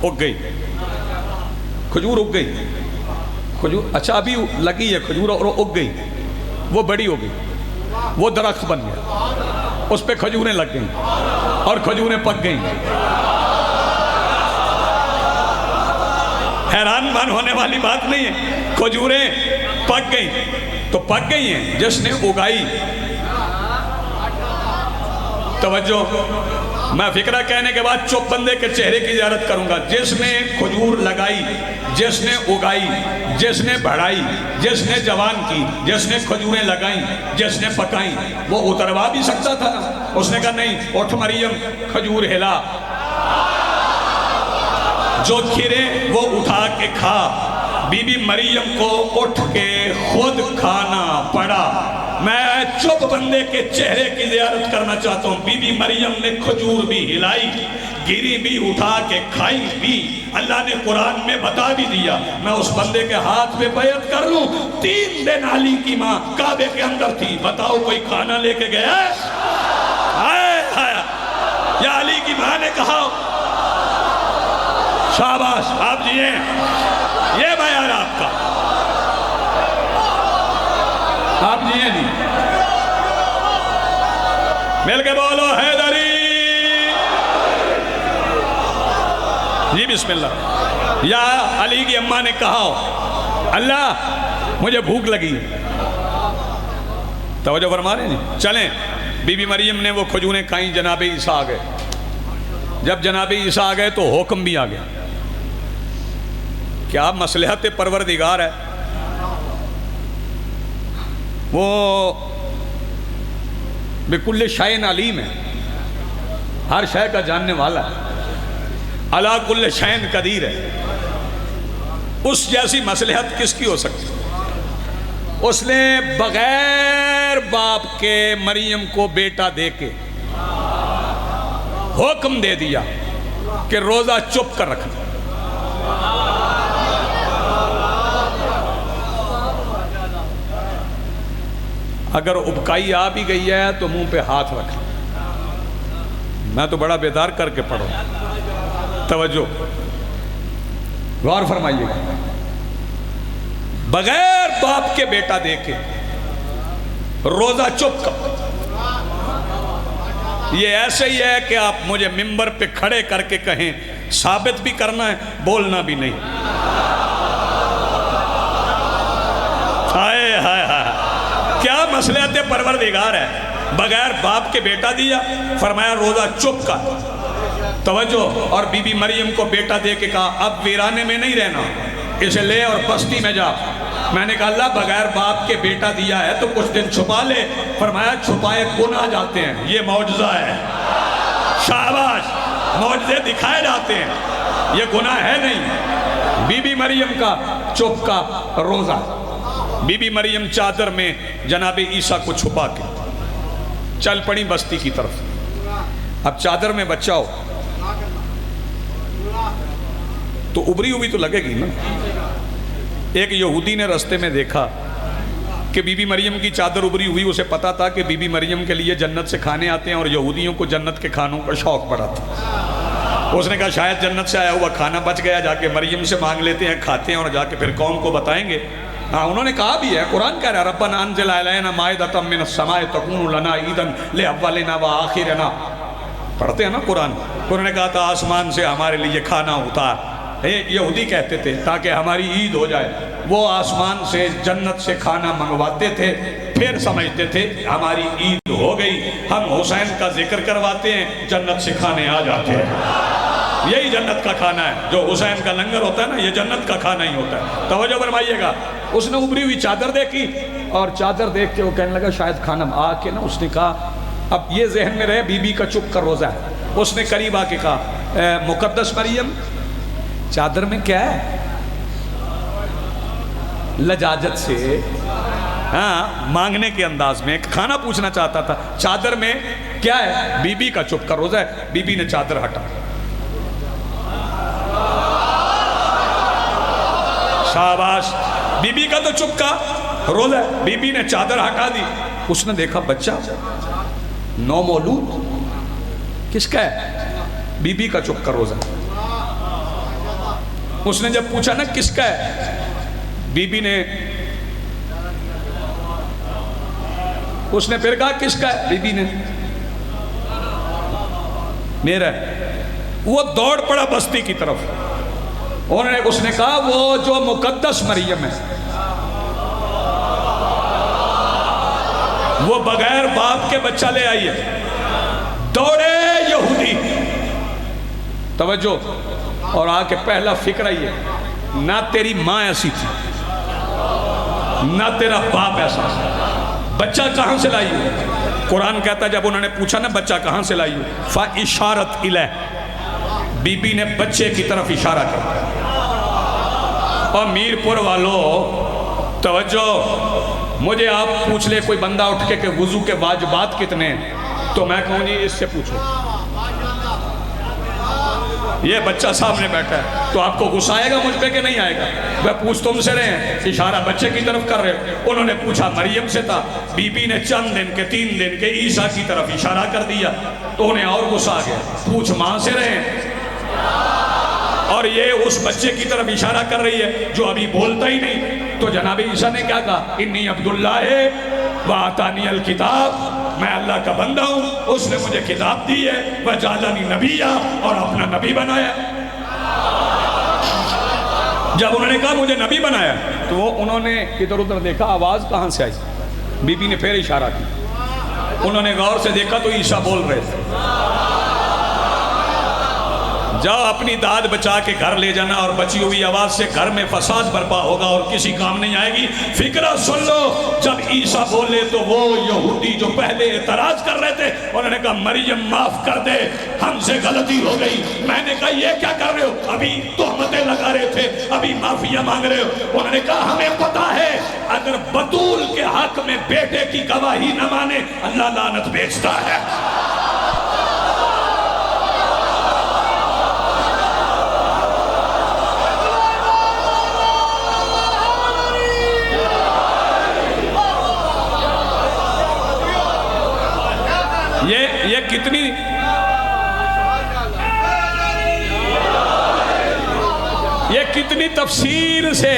اگ گئی، کھجور اگ گئی، کھجور اچھا ابھی لگی ہے کھجور اور اگ گئی، وہ بڑی ہو گئی، وہ درخت بن گیا، اس پہ کھجوریں لگ گئیں اور کھجوریں پک گئیں۔ حیران مان ہونے والی بات نہیں ہے، کھجوریں پک گئیں تو پک گئی ہیں، جس نے اگائی، توجہ، میں فکرہ کہنے کے بعد چپ بندے کے چہرے کی زیارت کروں گا، جس نے کھجور لگائی، جس نے اگائی، جس نے بڑھائی، جس نے جوان کی، جس نے کھجوریں لگائیں، جس نے پکائیں، وہ اتروا بھی سکتا تھا نا۔ اس نے کہا نہیں، اٹھ مریم کھجور ہلا، جو کھرے وہ اٹھا کے کھا۔ بی بی مریم کو اٹھ کے خود کھانا پڑا۔ میں چپ بندے کے چہرے کی زیارت کرنا چاہتا ہوں، بی بی مریم نے کھجور بھی ہلائی، گری بھی، اٹھا کے کھائی بھی۔ اللہ نے قرآن میں بتا بھی دیا، میں اس بندے کے ہاتھ پہ بیعت کر لوں، 3 دن علی کی ماں کعبے کے اندر تھی، بتاؤ کوئی کھانا لے کے گیا ہے؟ یا علی کی ماں نے کہا شاباش آپ جیئے، یہ بیان آپ کا، آپ جیئے جی، مل کے بولو حیدری جی، بسم اللہ۔ یا علی کی اماں نے کہا اللہ مجھے بھوک لگی، توجہ فرما رہے ہیں جی، چلیں۔ بی بی مریم نے وہ کھجوریں کھائیں، جناب عیسیٰ آ گئے۔ جب جناب عیسیٰ آ گئے تو حکم بھی آ گیا، کیا مصلحت پروردگار ہے، وہ بکل شیء علیم ہے، ہر شے کا جاننے والا ہے، علی کل شیء قدیر ہے۔ اس جیسی مصلحت کس کی ہو سکتی؟ اس نے بغیر باپ کے مریم کو بیٹا دے کے حکم دے دیا کہ روزہ چپ کر رکھنا۔ اگر ابکائی آ بھی گئی ہے تو منہ پہ ہاتھ رکھنا۔ میں تو بڑا بیدار کر کے پڑھوں، توجہ غور فرمائیے گا، بغیر باپ کے بیٹا دے کے روزہ چپ کر۔ یہ ایسے ہی ہے کہ آپ مجھے ممبر پہ کھڑے کر کے کہیں، ثابت بھی کرنا ہے، بولنا بھی نہیں۔ ہائے ہائے ہائے، کیا مصلحت پروردگار ہے، بغیر باپ کے بیٹا دیا، فرمایا روزہ چپ کر، توجہ۔ اور بی بی مریم کو بیٹا دے کے کہا اب ویرانے میں نہیں رہنا، اسے لے اور بستی میں جا۔ میں نے کہا اللہ بغیر باپ کے بیٹا دیا ہے تو کچھ دن چھپا لے، فرمایا چھپائے گناہ جاتے ہیں، یہ معجزہ ہے، شاباش، معجزے دکھائے جاتے ہیں، یہ گناہ ہے نہیں۔ بی بی مریم کا چپ کا روزہ، بی بی مریم چادر میں جناب عیسیٰ کو چھپا کے چل پڑی بستی کی طرف۔ اب چادر میں بچہ ہو تو ابری ہوئی تو لگے گی نا۔ ایک یہودی نے رستے میں دیکھا کہ بی بی مریم کی چادر ابری ہوئی، اسے پتا تھا کہ بی بی مریم کے لیے جنت سے کھانے آتے ہیں اور یہودیوں کو جنت کے کھانوں کا شوق پڑا تھا۔ اس نے کہا شاید جنت سے آیا ہوا کھانا بچ گیا، جا کے مریم سے مانگ لیتے ہیں، کھاتے ہیں اور جا کے پھر قوم کو بتائیں گے۔ ہاں انہوں نے کہا بھی ہے، قرآن کہہ رہا ہے ربنا انزل علینا مائدۃ من السماء تکون لنا عیدا لاولنا وآخرنا، پڑھتے ہیں نا قرآن۔ انہوں نے کہا تھا آسمان سے ہمارے لیے کھانا اتار، یہودی کہتے تھے تاکہ ہماری عید ہو جائے۔ وہ آسمان سے جنت سے کھانا منگواتے تھے، پھر سمجھتے تھے ہماری عید ہو گئی، ہم حسین کا ذکر کرواتے ہیں، جنت سے کھانے آ جاتے ہیں۔ یہی جنت کا کھانا ہے، جو حسین کا لنگر ہوتا ہے نا، یہ جنت کا کھانا ہی ہوتا ہے۔ توجہ فرمائیے گا، اس نے ابری ہوئی چادر دیکھی، اور چادر دیکھ کے وہ کہنے لگا شاید کھانا آ کے نا اس نے کہا اب یہ ذہن میں رہے بی بی کا چپ کر روزہ ہے. اس نے قریب آ کے کہا مقدس مریم چادر میں کیا ہے؟ لجاجت سے ہاں مانگنے کے انداز میں کھانا پوچھنا چاہتا تھا. چادر میں کیا ہے؟ بی بی کا چپ کر روزہ ہے. بی بی نے چادر ہٹا. شاباش. بی بی کا تو چپ کا روزہ ہے. بی بی نے چادر ہٹا دی. اس نے دیکھا بچہ نو مولود کس کا ہے؟ بی بی کا چپ کر روزہ. اس نے جب پوچھا نا کس کا ہے، بی بی نے اس نے پھر کہا کس کا ہے؟ بی بی نے میرا ہے. وہ دوڑ پڑا بستی کی طرف. اس نے کہا وہ جو مقدس مریم ہے وہ بغیر باپ کے بچہ لے آئی ہے. دوڑے یہودی توجہ اور آ کے پہلا فکر آئی ہے نہ تیری ماں ایسی تھی نہ تیرا باپ ایسا. بچہ کہاں سے لائی ہے؟ قرآن کہتا ہے جب انہوں نے پوچھا نا بچہ کہاں سے لائی ہے فَإِشَارَتْ إِلَيْهِ بی بی نے بچے کی طرف اشارہ کیا. اور میر پور والو توجہ مجھے آپ پوچھ لے کوئی بندہ اٹھ کے کہ وضو کے واجبات کتنے ہیں تو میں کہوں جی اس سے پوچھو. یہ بچہ سامنے بیٹھا ہے تو آپ کو غصہ آئے گا مجھ پہ کہ نہیں آئے گا؟ میں پوچھ تم سے رہے ہیں اشارہ بچے کی طرف کر رہے. انہوں نے پوچھا مریم سے تھا. بی بی نے چند دن کے 3 دن کے عیسیٰ کی طرف اشارہ کر دیا تو انہیں اور غصہ آ گیا. پوچھ ماں سے رہے ہیں اور یہ اس بچے کی طرف اشارہ کر رہی ہے جو ابھی بولتا ہی نہیں. تو جناب عیسیٰ نے کیا کہا انی عبداللہ وآتانی الکتاب میں اللہ کا بندہ ہوں اس نے مجھے کتاب دی ہے وجعلنی نبیّا اور اپنا نبی بنایا. جب انہوں نے کہا مجھے نبی بنایا تو وہ انہوں نے ادھر ادھر دیکھا آواز کہاں سے آئی. بی بی نے پھر اشارہ کیا. انہوں نے غور سے دیکھا تو عیسیٰ بول رہے تھے. جاؤ اپنی داد بچا کے گھر لے جانا اور بچی ہوئی آواز سے گھر میں فساد برپا ہوگا اور کسی کام نہیں آئے گی. فکرہ سن لو جب عیسیٰ بولے تو وہ یہودی جو پہلے اعتراض کر رہے تھے انہوں نے کہا مریم معاف کر دے ہم سے غلطی ہو گئی. میں نے کہا یہ کیا کر رہے ہو؟ ابھی تہمتیں لگا رہے تھے ابھی معافیاں مانگ رہے ہو. انہوں نے کہا ہمیں پتا ہے اگر بطول کے حق میں بیٹے کی گواہی نہ مانے اللہ لعنت بھیجتا ہے. یہ کتنی تفصیل سے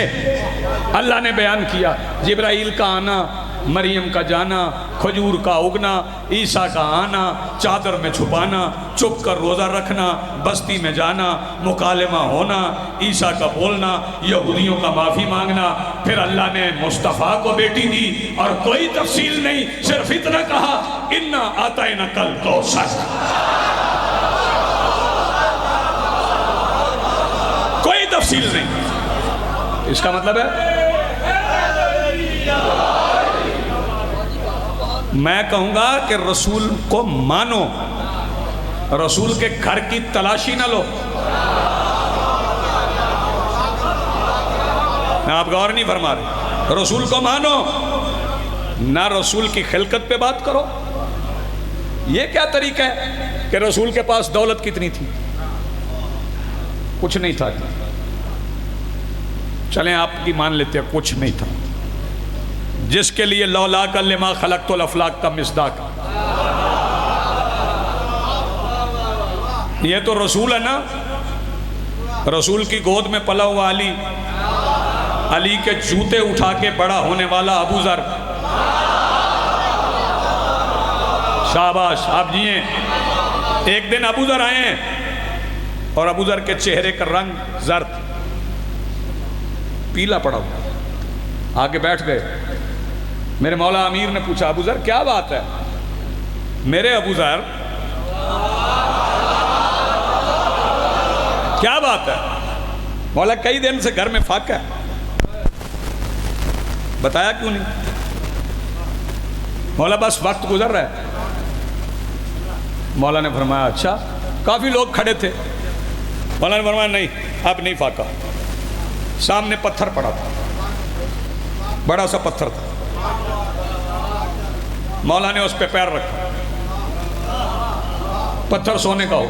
اللہ نے بیان کیا. جبرائیل کا آنا، مریم کا جانا، کھجور کا اگنا، عیسیٰ کا آنا، چادر میں چھپانا، چپ کر روزہ رکھنا، بستی میں جانا، مکالمہ ہونا، عیسیٰ کا بولنا، یہودیوں کا معافی مانگنا. پھر اللہ نے مصطفیٰ کو بیٹی دی اور کوئی تفصیل نہیں صرف اتنا کہا انا آتیناک الکوثر. کوئی تفصیل نہیں. اس کا مطلب ہے میں کہوں گا کہ رسول کو مانو، رسول کے گھر کی تلاشی نہ لو. آپ غور نہیں فرما رہے. رسول کو مانو نہ رسول کی خلقت پہ بات کرو. یہ کیا طریقہ ہے کہ رسول کے پاس دولت کتنی تھی؟ کچھ نہیں تھا. چلیں آپ کی مان لیتے ہیں کچھ نہیں تھا. جس کے لیے لولاک لما خلقت الافلاک کا مصداق. یہ تو رسول ہے نا. رسول کی گود میں پلا ہوا علی، علی کے جوتے اٹھا کے بڑا ہونے والا ابو ذر. شاباش آپ جیئیں. ایک دن ابو ذر آئے ہیں اور ابو ذر کے چہرے کا رنگ زرد پیلا پڑا ہوا. آگے بیٹھ گئے. میرے مولا امیر نے پوچھا ابو ذر کیا بات ہے؟ میرے ابو ذر کیا بات ہے؟ مولا کئی دن سے گھر میں فاقہ ہے. بتایا کیوں نہیں؟ مولا بس وقت گزر رہا ہے. مولا نے فرمایا اچھا. کافی لوگ کھڑے تھے. مولا نے فرمایا نہیں اب نہیں فاقہ. سامنے پتھر پڑا تھا, بڑا سا پتھر تھا. مولا نے اس پہ پیر رکھا. پتھر سونے کا ہو.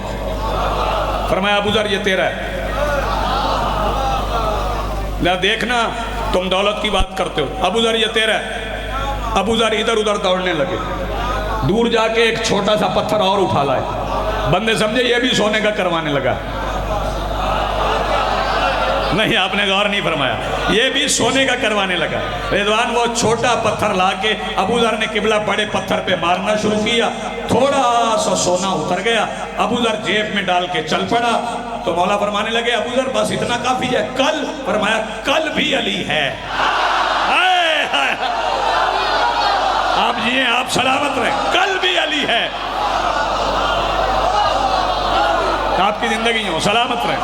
فرمایا ابو ذر یہ تیرا ہے. لہذا دیکھنا تم دولت کی بات کرتے ہو. ابو ذر یہ تیرا ہے. ابو ذر ادھر ادھر دوڑنے لگے. دور جا کے ایک چھوٹا سا پتھر اور اٹھا لائے. بندے سمجھے یہ بھی سونے کا کروانے لگا. نہیں آپ نے غور نہیں فرمایا, یہ بھی سونے کا کروانے لگا. رضوان وہ چھوٹا پتھر لا کے ابو ذر نے قبلہ بڑے پتھر پہ مارنا شروع کیا. تھوڑا سا سونا اتر گیا. ابو ذر جیب میں ڈال کے چل پڑا. تو مولا فرمانے لگے ابو ذر بس اتنا کافی ہے. کل فرمایا کل بھی علی ہے. آپ جیئیں آپ سلامت رہیں, کل بھی علی ہے. آپ کی زندگی ہو سلامت رہیں.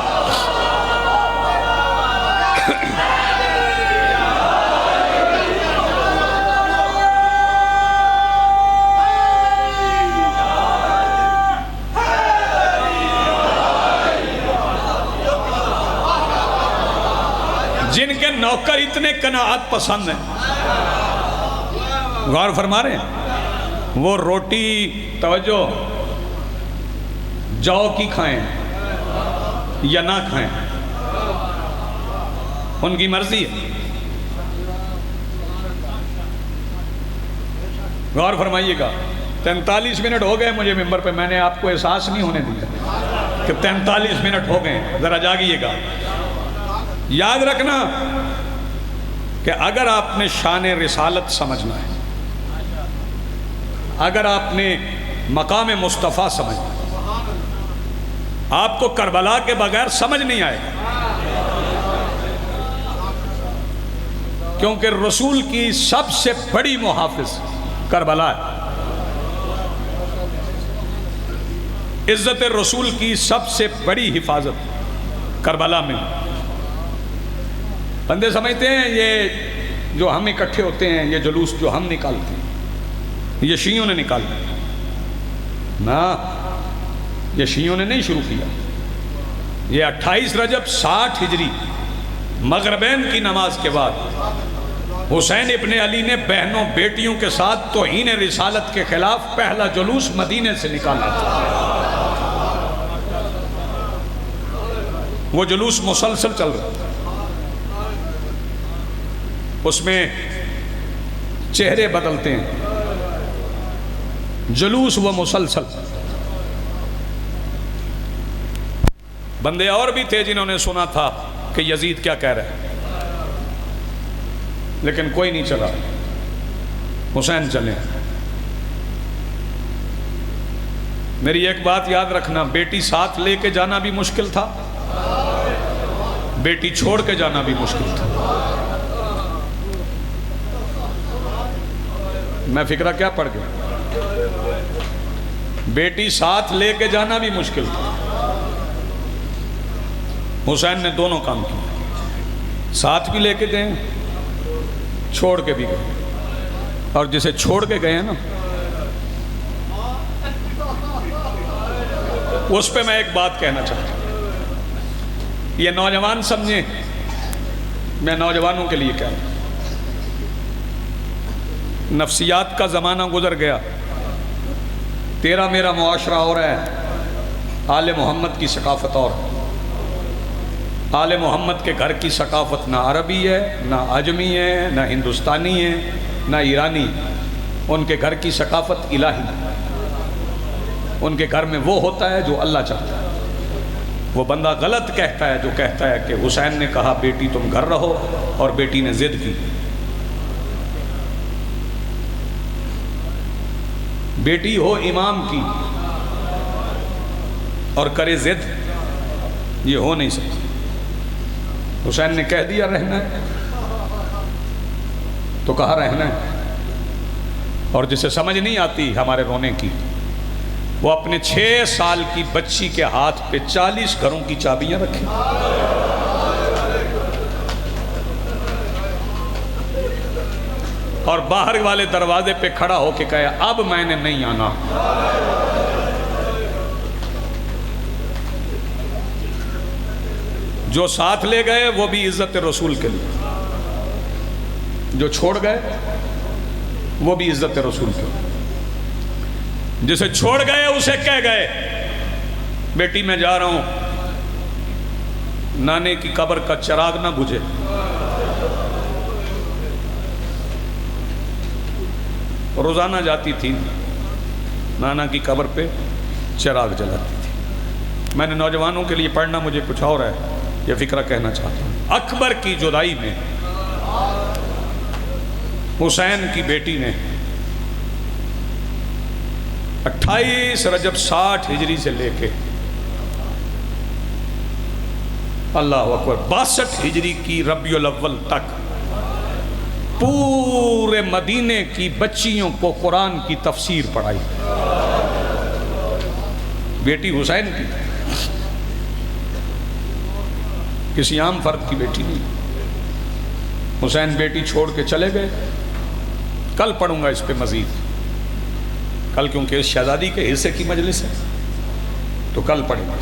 جن کے نوکر اتنے قناعت پسند ہیں, غور فرما رہے ہیں, وہ روٹی توجہ جو کی کھائیں یا نہ کھائیں ان کی مرضی ہے. غور فرمائیے گا. 43 منٹ ہو گئے مجھے ممبر پہ, میں نے آپ کو احساس نہیں ہونے دیا کہ 43 منٹ ہو گئے. ذرا جاگیے گا. یاد رکھنا کہ اگر آپ نے شان رسالت سمجھنا ہے, اگر آپ نے مقام مصطفیٰ سمجھنا ہے, آپ کو کربلا کے بغیر سمجھ نہیں آئے گا. کیونکہ رسول کی سب سے بڑی محافظ کربلا ہے. عزت رسول کی سب سے بڑی حفاظت کربلا میں. بندے سمجھتے ہیں یہ جو ہم اکٹھے ہوتے ہیں, یہ جلوس جو ہم نکالتے ہیں یہ شیعوں نے نکالا. نا, یہ شیعوں نے نہیں شروع کیا. یہ 28 رجب 60 ہجری مغربین کی نماز کے بعد حسین ابن علی نے بہنوں بیٹیوں کے ساتھ توہین رسالت کے خلاف پہلا جلوس مدینے سے نکالا تھا. وہ جلوس مسلسل چل رہا تھا. اس میں چہرے بدلتے ہیں, جلوس وہ مسلسل. بندے اور بھی تھے جنہوں نے سنا تھا کہ یزید کیا کہہ رہا ہے, لیکن کوئی نہیں چلا. حسین چلے. میری ایک بات یاد رکھنا, بیٹی ساتھ لے کے جانا بھی مشکل تھا, بیٹی چھوڑ کے جانا بھی مشکل تھا. میں فکرہ کیا پڑھ گیا. بیٹی ساتھ لے کے جانا بھی مشکل تھا. حسین نے دونوں کام کیے, ساتھ بھی لے کے گئے, چھوڑ کے بھی گئے. اور جسے چھوڑ کے گئے ہیں نا, اس پہ میں ایک بات کہنا چاہتا ہوں. یہ نوجوان سمجھیں, میں نوجوانوں کے لیے کہہ رہا ہوں. نفسیات کا زمانہ گزر گیا. تیرا میرا معاشرہ اور ہے, آل محمد کی ثقافت اور. آل محمد کے گھر کی ثقافت نہ عربی ہے, نہ عجمی ہے, نہ ہندوستانی ہے, نہ ایرانی. ان کے گھر کی ثقافت الہی. ان کے گھر میں وہ ہوتا ہے جو اللہ چاہتا ہے. وہ بندہ غلط کہتا ہے جو کہتا ہے کہ حسین نے کہا بیٹی تم گھر رہو, اور بیٹی نے ضد کی. بیٹی ہو امام کی اور کرے ضد, یہ ہو نہیں سکتا. حسین نے کہہ دیا رہنا ہے تو کہا رہنا ہے. اور جسے سمجھ نہیں آتی ہمارے رونے کی, وہ اپنے 6 سال کی بچی کے ہاتھ پہ 40 گھروں کی چابیاں رکھیں. اور باہر والے دروازے پہ کھڑا ہو کے کہے اب میں نے نہیں آنا. جو ساتھ لے گئے وہ بھی عزت رسول کے لیے، جو چھوڑ گئے وہ بھی عزت رسول کے لیے. جسے چھوڑ گئے اسے کہہ گئے بیٹی میں جا رہا ہوں، نانے کی قبر کا چراغ نہ بجھے. روزانہ جاتی تھی نانا کی قبر پہ چراغ جلاتی تھی. میں نے نوجوانوں کے لیے پڑھنا مجھے کچھ اور ہے، یہ فکرہ کہنا چاہتا ہوں. اکبر کی جدائی میں حسین کی بیٹی نے 28 رجب 60 ہجری سے لے کے اللہ اکبر 62 ہجری کی ربیع الاول تک پورے مدینے کی بچیوں کو قرآن کی تفسیر پڑھائی. بیٹی حسین کی، کسی عام فرد کی بیٹی نہیں. حسین بیٹی چھوڑ کے چلے گئے. کل پڑھوں گا اس پہ مزید، کل کیونکہ اس شہزادی کے حصے کی مجلس ہے تو کل پڑھیں گے.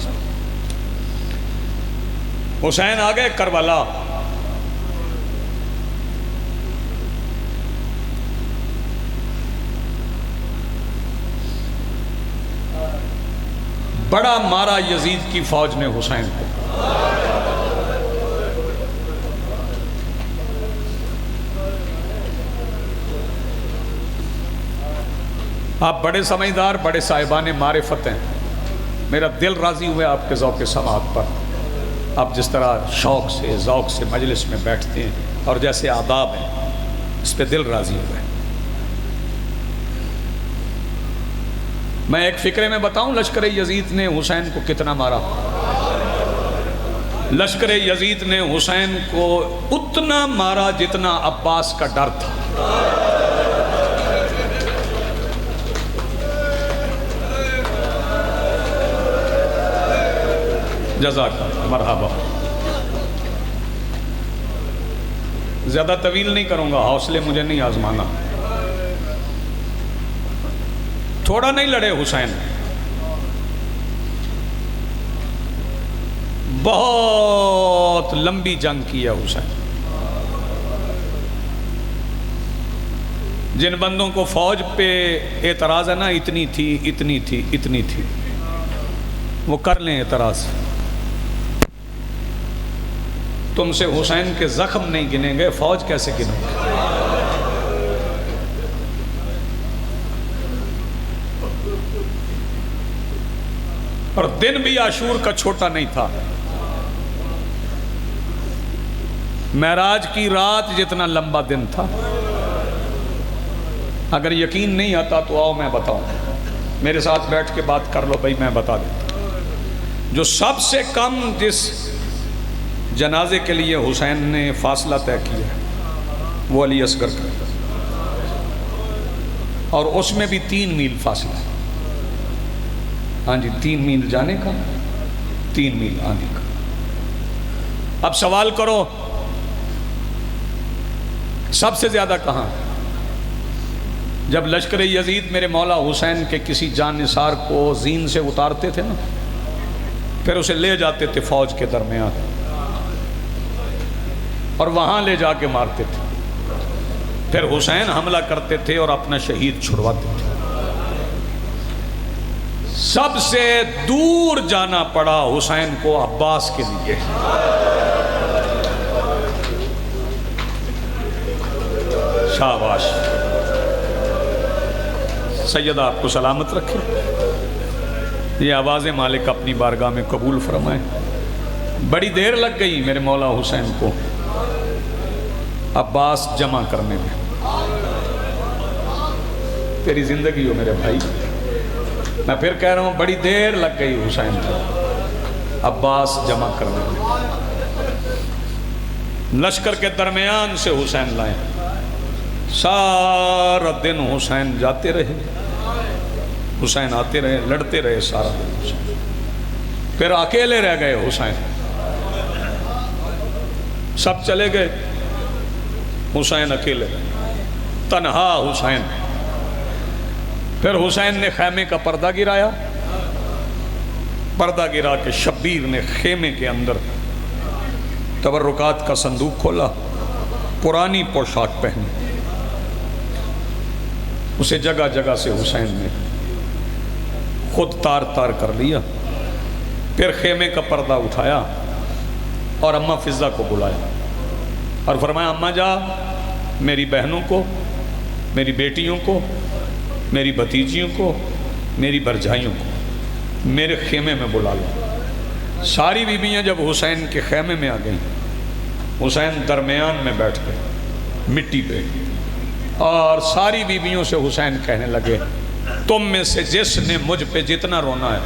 حسین آ گئے کربلا. بڑا مارا یزید کی فوج نے حسین کو. آپ بڑے سمجھدار، بڑے صاحبان معرفت ہیں. میرا دل راضی ہوا آپ کے ذوق سماعت پر. آپ جس طرح شوق سے ذوق سے مجلس میں بیٹھتے ہیں اور جیسے آداب ہیں، اس پہ دل راضی ہوا ہے. میں ایک فکرے میں بتاؤں لشکر یزید نے حسین کو کتنا مارا. لشکر یزید نے حسین کو اتنا مارا جتنا عباس کا ڈر تھا. جزاک مرحبا. زیادہ طویل نہیں کروں گا، حوصلے مجھے نہیں آزمانا. تھوڑا نہیں لڑے حسین، بہت لمبی جنگ کی ہے حسین. جن بندوں کو فوج پہ اعتراض ہے نا، اتنی تھی، وہ کر لیں اعتراض. تم سے حسین کے زخم نہیں گنیں گے، فوج کیسے گنیں گے؟ اور دن بھی عاشور کا چھوٹا نہیں تھا. معراج کی رات جتنا لمبا دن تھا. اگر یقین نہیں آتا تو آؤ میں بتاؤں. میرے ساتھ بیٹھ کے بات کر لو بھائی، میں بتا دیتا. جو سب سے کم جس جنازے کے لیے حسین نے فاصلہ طے کیا وہ علی اصغر کا، اور اس میں بھی 3 میل فاصلہ. ہاں جی، 3 میل جانے کا، 3 میل آنے کا. اب سوال کرو سب سے زیادہ کہاں؟ جب لشکر یزید میرے مولا حسین کے کسی جان نثار کو زین سے اتارتے تھے نا، پھر اسے لے جاتے تھے فوج کے درمیان اور وہاں لے جا کے مارتے تھے. پھر حسین حملہ کرتے تھے اور اپنا شہید چھڑواتے تھے. سب سے دور جانا پڑا حسین کو عباس کے لیے. شاباش. سیدہ آپ کو سلامت رکھے. یہ آواز مالک اپنی بارگاہ میں قبول فرمائے. بڑی دیر لگ گئی میرے مولا حسین کو عباس جمع کرنے میں. تیری زندگی ہو میرے بھائی. میں پھر کہہ رہا ہوں بڑی دیر لگ گئی حسین کو عباس جمع کرنے میں. لشکر کے درمیان سے حسین لائے. سارا دن حسین جاتے رہے، حسین آتے رہے، لڑتے رہے سارا دن حسین. پھر اکیلے رہ گئے حسین. سب چلے گئے، حسین اکیلے. تنہا حسین۔ پھر حسین نے خیمے کا پردہ گرایا، پردہ گرا کے شبیر نے خیمے کے اندر تبرکات کا صندوق کھولا، پرانی پوشاک پہنی، اسے جگہ جگہ سے حسین نے خود تار تار کر لیا۔ پھر خیمے کا پردہ اٹھایا اور اماں فضہ کو بلایا اور فرمایا اماں جا میری بہنوں کو، میری بیٹیوں کو، میری بھتیجیوں کو، میری برجائیوں کو میرے خیمے میں بلا لو۔ ساری بیویاں جب حسین کے خیمے میں آ گئیں، حسین درمیان میں بیٹھ گئے مٹی پہ، اور ساری بیویوں سے حسین کہنے لگے تم میں سے جس نے مجھ پہ جتنا رونا ہے،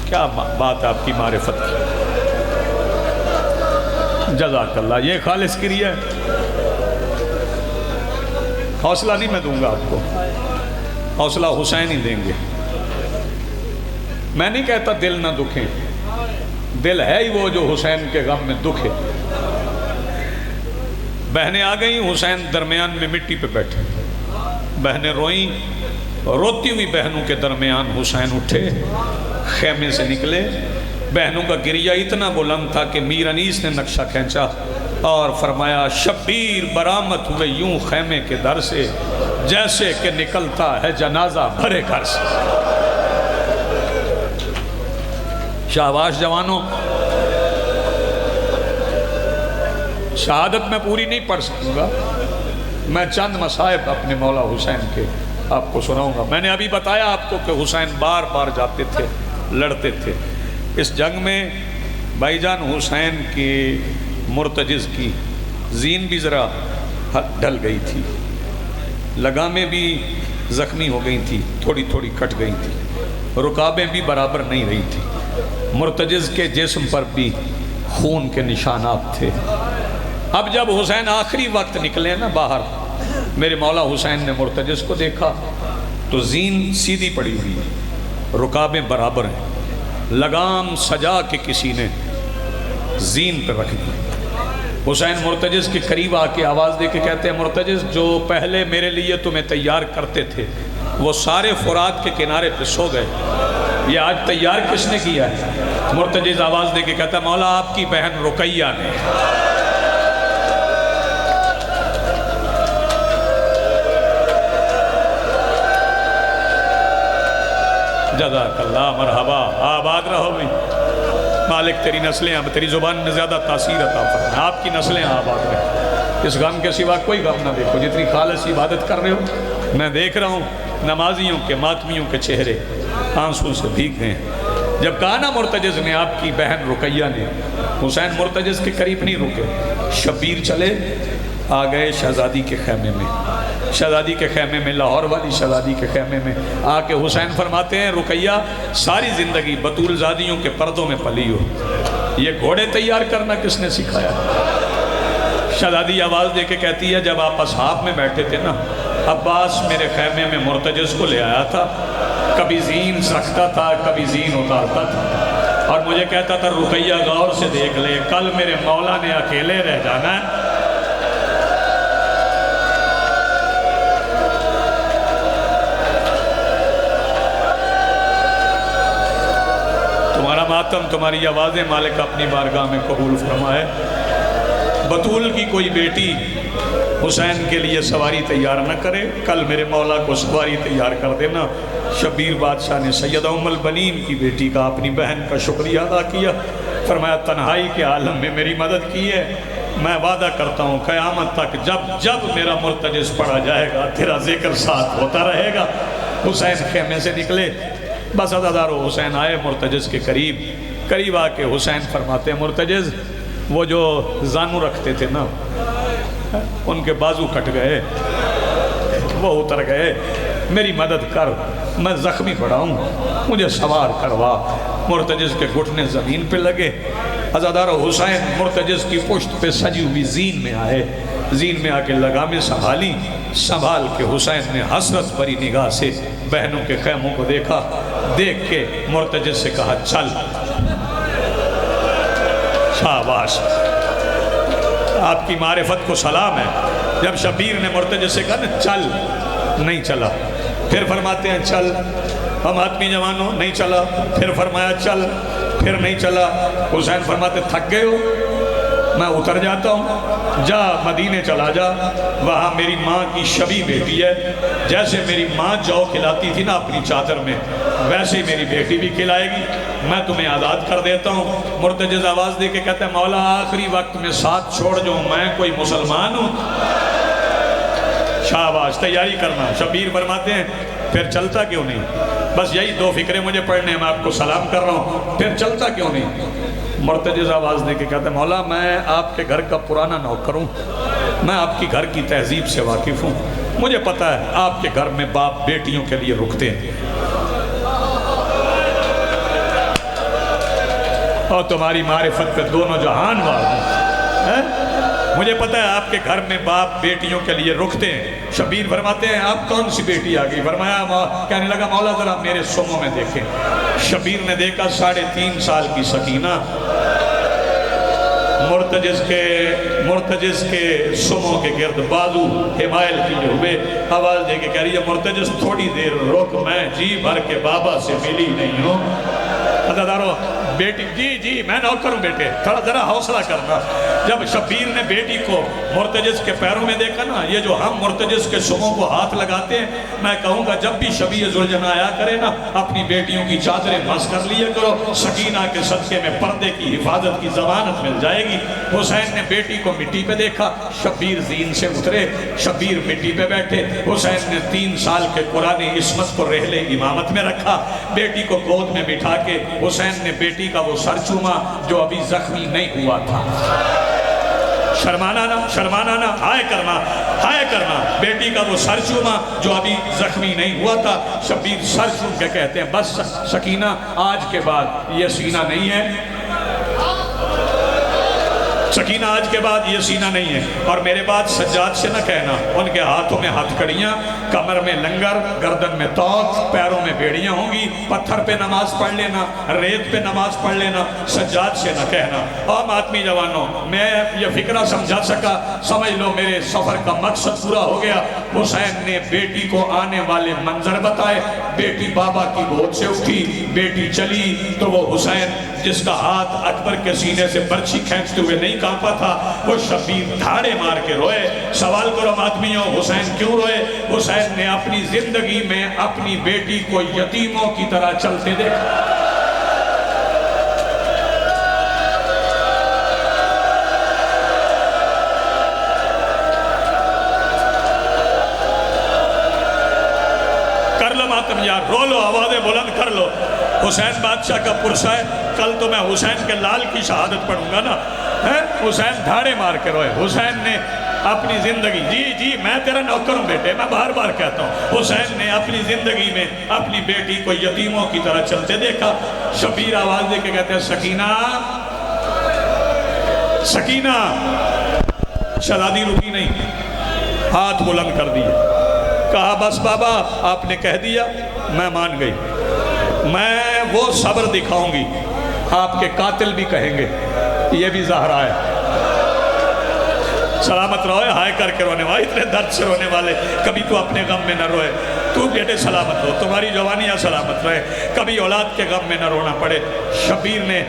کیا بات آپ کی معرفت کی، جزاک اللہ، یہ خالص کریا ہے۔ حوصلہ نہیں میں دوں گا آپ کو، حوصلہ حسین ہی دیں گے۔ میں نہیں کہتا دل نہ دکھیں، دل ہے ہی وہ جو حسین کے غم میں دکھے۔ بہنیں آ گئیں، حسین درمیان میں مٹی پہ بیٹھے، بہنیں روئیں، روتی ہوئی بہنوں کے درمیان حسین اٹھے، خیمے سے نکلے۔ بہنوں کا گریہ اتنا بلند تھا کہ میر انیس نے نقشہ کھینچا اور فرمایا شبیر برآمد ہوئے یوں خیمے کے در سے جیسے کہ نکلتا ہے جنازہ بھرے گھر سے۔ شاباش جوانوں، شہادت میں پوری نہیں پڑھ سکوں گا، میں چند مصائب اپنے مولا حسین کے آپ کو سناؤں گا۔ میں نے ابھی بتایا آپ کو کہ حسین بار بار جاتے تھے، لڑتے تھے۔ اس جنگ میں بھائی جان حسین کی مرتجز کی زین بھی ذرا ڈھل گئی تھی، لگامیں بھی زخمی ہو گئی تھی، تھوڑی تھوڑی کٹ گئی تھی، رکابیں بھی برابر نہیں رہی تھی، مرتجز کے جسم پر بھی خون کے نشانات تھے۔ اب جب حسین آخری وقت نکلے نا باہر، میرے مولا حسین نے مرتجز کو دیکھا تو زین سیدھی پڑی ہوئی ہے، رکابیں برابر ہیں، لگام سجا کے کسی نے زین پہ رکھ دی۔ حسین مرتجز کے قریب آ کے آواز دے کے کہتے ہیں مرتجز جو پہلے میرے لیے تمہیں تیار کرتے تھے وہ سارے فرات کے کنارے پہ سو گئے، یہ آج تیار کس نے کیا ہے؟ مرتجز آواز دے کے کہتا ہے مولا آپ کی بہن رقیہ نے۔ جزاک اللہ، مرحبا، آباد رہو بھی مالک، تیری نسلیں اب تیری زبان میں زیادہ تاثیر عطا فرمائے، آپ کی نسلیں آباد رہیں، اس غم کے سوا کوئی غم نہ دیکھو، جتنی خالص عبادت کر رہے ہو میں دیکھ رہا ہوں نمازیوں کے ماتمیوں کے چہرے آنسوں سے بھیگ گئے ہیں۔ جب کہا نا مرتجز نے آپ کی بہن رقیہ نے، حسین مرتجز کے قریب نہیں رکے، شبیر چلے آ گئے شہزادی کے خیمے میں، شہزادی کے خیمے میں، لاہور والی شہزادی کے خیمے میں آ کے حسین فرماتے ہیں رقیہ ساری زندگی بطول زادیوں کے پردوں میں پلی ہو، یہ گھوڑے تیار کرنا کس نے سکھایا؟ شہزادی آواز دے کے کہتی ہے جب آپ اصحاب میں بیٹھے تھے نا، عباس میرے خیمے میں مرتجز کو لے آیا تھا، کبھی زین رکھتا تھا کبھی زین اتارتا تھا، اور مجھے کہتا تھا رقیہ غور سے دیکھ لے کل میرے مولا نے اکیلے رہ جانا ہے۔ تمہارا ماتم، تمہاری آوازیں مالک اپنی بارگاہ میں قبول فرمائے۔ بطول کی کوئی بیٹی حسین کے لیے سواری تیار نہ کرے، کل میرے مولا کو سواری تیار کر دینا۔ شبیر بادشاہ نے سیدہ ام البنین کی بیٹی کا، اپنی بہن کا شکریہ ادا کیا، فرمایا تنہائی کے عالم میں میری مدد کی ہے، میں وعدہ کرتا ہوں قیامت تک جب جب میرا مرتجز پڑھا جائے گا تیرا ذکر ساتھ ہوتا رہے گا۔ حسین خیمے سے نکلے، بس عزادار و حسین آئے مرتجز کے قریب آ کے حسین فرماتے ہیں مرتجز وہ جو زانو رکھتے تھے نا ان کے بازو کٹ گئے، وہ اتر گئے، میری مدد کر، میں زخمی پڑا ہوں، مجھے سوار کروا۔ مرتجز کے گھٹنے زمین پہ لگے، عزادار و حسین مرتجز کی پشت پہ سجی ہوئی زین میں آئے، زین میں آ کے لگامیں سنبھالی، سنبھال کے حسین نے حسرت بھری نگاہ سے بہنوں کے خیموں کو دیکھا، دیکھ کے مرتجز سے کہا چل، شاباش، آپ کی معرفت کو سلام ہے. جب شبیر نے مرتجز سے کہا نا چل، نہیں چلا. پھر فرماتے ہیں چل. ہم آدمی جوانوں نہیں چلا. پھر فرمایا چل، پھر نہیں چلا. حسین فرماتے تھک گئے ہو، میں اتر جاتا ہوں، جا مدینے چلا جا، وہاں میری ماں کی شبی بیٹی ہے، جیسے میری ماں جو کھلاتی تھی نا اپنی چادر میں، ویسے ہی میری بیٹی بھی کھلائے گی، میں تمہیں آزاد کر دیتا ہوں. مرتجز آواز دے کے کہتے ہیں مولا آخری وقت میں ساتھ چھوڑ جاؤں، میں کوئی مسلمان ہوں؟ شاباش، تیاری کرنا. شبیر فرماتے ہیں پھر چلتا کیوں نہیں؟ بس یہی دو فکریں مجھے پڑھنے ہیں، میں آپ کو سلام کر رہا ہوں، پھر چلتا کیوں نہیں؟ مرتجز آواز دے کے کہتے ہیں مولا میں آپ کے گھر کا پرانا نوکر ہوں، میں آپ کی گھر کی تہذیب سے واقف ہوں، مجھے پتہ ہے آپ کے گھر میں باپ بیٹیوں کے لیے رکتے ہیں، اور تمہاری معرفت پہ دونوں جہان والا، مجھے پتہ ہے آپ کے گھر میں باپ بیٹیوں کے لیے رکتے ہیں. شبیر فرماتے ہیں آپ کون سی بیٹی آ گئی؟ فرمایا، کہنے لگا مولا ذرا میرے سموں میں دیکھیں. شبیر نے دیکھا 3.5 سال کی سکینہ مرتجز کے سموں کے گرد بازو حمائل کیے ہوئے آواز دے کے کہہ رہی ہے مرتجز تھوڑی دیر رک، میں جی بھر کے بابا سے ملی نہیں ہوں. عزادارو بیٹی، جی میں نوکر ہوں بیٹے، تھوڑا ذرا حوصلہ کرنا. جب شبیر نے بیٹی کو مرتجز کے پیروں میں دیکھا نا، یہ جو ہم مرتجز کے سموں کو ہاتھ لگاتے ہیں، میں کہوں گا جب بھی شبی ذوالجناح آیا کرے نا، اپنی بیٹیوں کی چادریں مس کر لیا کرو، سکینہ کے صدقے میں پردے کی حفاظت کی ضمانت مل جائے گی. حسین نے بیٹی کو مٹی پہ دیکھا، شبیر زین سے اترے، شبیر مٹی پہ بیٹھے. حسین نے 3 سال کے قرآن عصمت کو رحلِ امامت میں رکھا، بیٹی کو گود میں بٹھا کے حسین نے بیٹی کا وہ سر چوما جو ابھی زخمی نہیں ہوا تھا. شرمانا نا، ہائے کرنا. بیٹی کا وہ سر چوما جو ابھی زخمی نہیں ہوا تھا. شبیر سر چوم کے کہتے ہیں بس سکینہ آج کے بعد یہ سینہ نہیں ہے، سکینہ آج کے بعد یہ سینہ نہیں ہے. اور میرے بعد سجاد سے نہ کہنا، ان کے ہاتھوں میں ہتھ کڑیاں، کمر میں لنگر، گردن میں توق، پیروں میں بیڑیاں ہوں گی، پتھر پہ نماز پڑھ لینا، ریت پہ نماز پڑھ لینا، سجاد سے نہ کہنا. اور آدمی جوانوں میں یہ فکرہ سمجھا سکا، سمجھ لو میرے سفر کا مقصد پورا ہو گیا. حسین نے بیٹی کو آنے والے منظر بتائے. بیٹی بابا کی گود سے اٹھی، بیٹی چلی تو وہ حسین جس کا ہاتھ اکبر کے سینے سے برچھی کھینچتے ہوئے نہیں کانپا تھا، وہ شبیر دھاڑے مار کے روئے. سوال کرو آدمیوں حسین کیوں روئے؟ حسین نے اپنی زندگی میں اپنی بیٹی کو یتیموں کی طرح چلتے دیکھا. کر لو ماتم یار، رو لو، آوازیں بلند کر لو. حسین بادشاہ کا پرسہ ہے، کل تو میں حسین کے لال کی شہادت پڑھوں گا نا. حسین دھاڑے مار کے روئے. حسین نے اپنی زندگی، جی میں تیرا نوکر ہوں بیٹے، میں بار بار کہتا ہوں، حسین نے اپنی زندگی میں اپنی بیٹی کو یتیموں کی طرح چلتے دیکھا. شبیر آواز دے کے کہتے ہیں سکینہ. شہزادی رکی نہیں، ہاتھ بلند کر دیے، کہا بس بابا آپ نے کہہ دیا، میں مان گئی، میں وہ صبر دکھاؤں گی، آپ کے قاتل بھی کہیں گے یہ بھی زہرا ہے. سلامت رہو، ہائے کر کے رونے والے، اتنے درد سے رونے والے، کبھی تو اپنے غم میں نہ روئے. تو بیٹے سلامت ہو، تمہاری جوانیاں سلامت رہے، کبھی اولاد کے غم میں نہ رونا پڑے. شبیر نے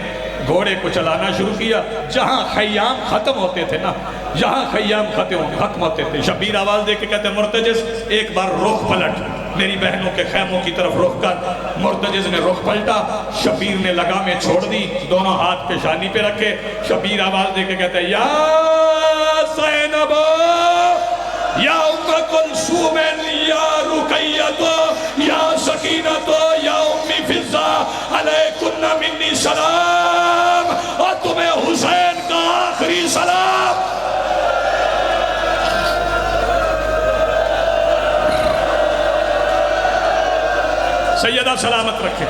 گھوڑے کو چلانا شروع کیا. جہاں خیام ختم ہوتے تھے نا، جہاں خیام ختم ہوتے تھے، شبیر آواز دے کے کہتے ہیں مرتجز ایک بار رخ پلٹ، میری بہنوں کے خیموں کی طرف رخ کر. مرتجز نے رخ پلٹا، شبیر نے لگامیں چھوڑ دی، دونوں ہاتھ پیشانی پہ رکھے. شبیر آواز دے کے کہتے ہیں یا زینب یا ام کلثوم یا رقیہ یا سکینہ یا ام فضہ علیکن منی سلام، اور تمہیں حسین کا آخری سلام. سیدہ سلامت رکھے،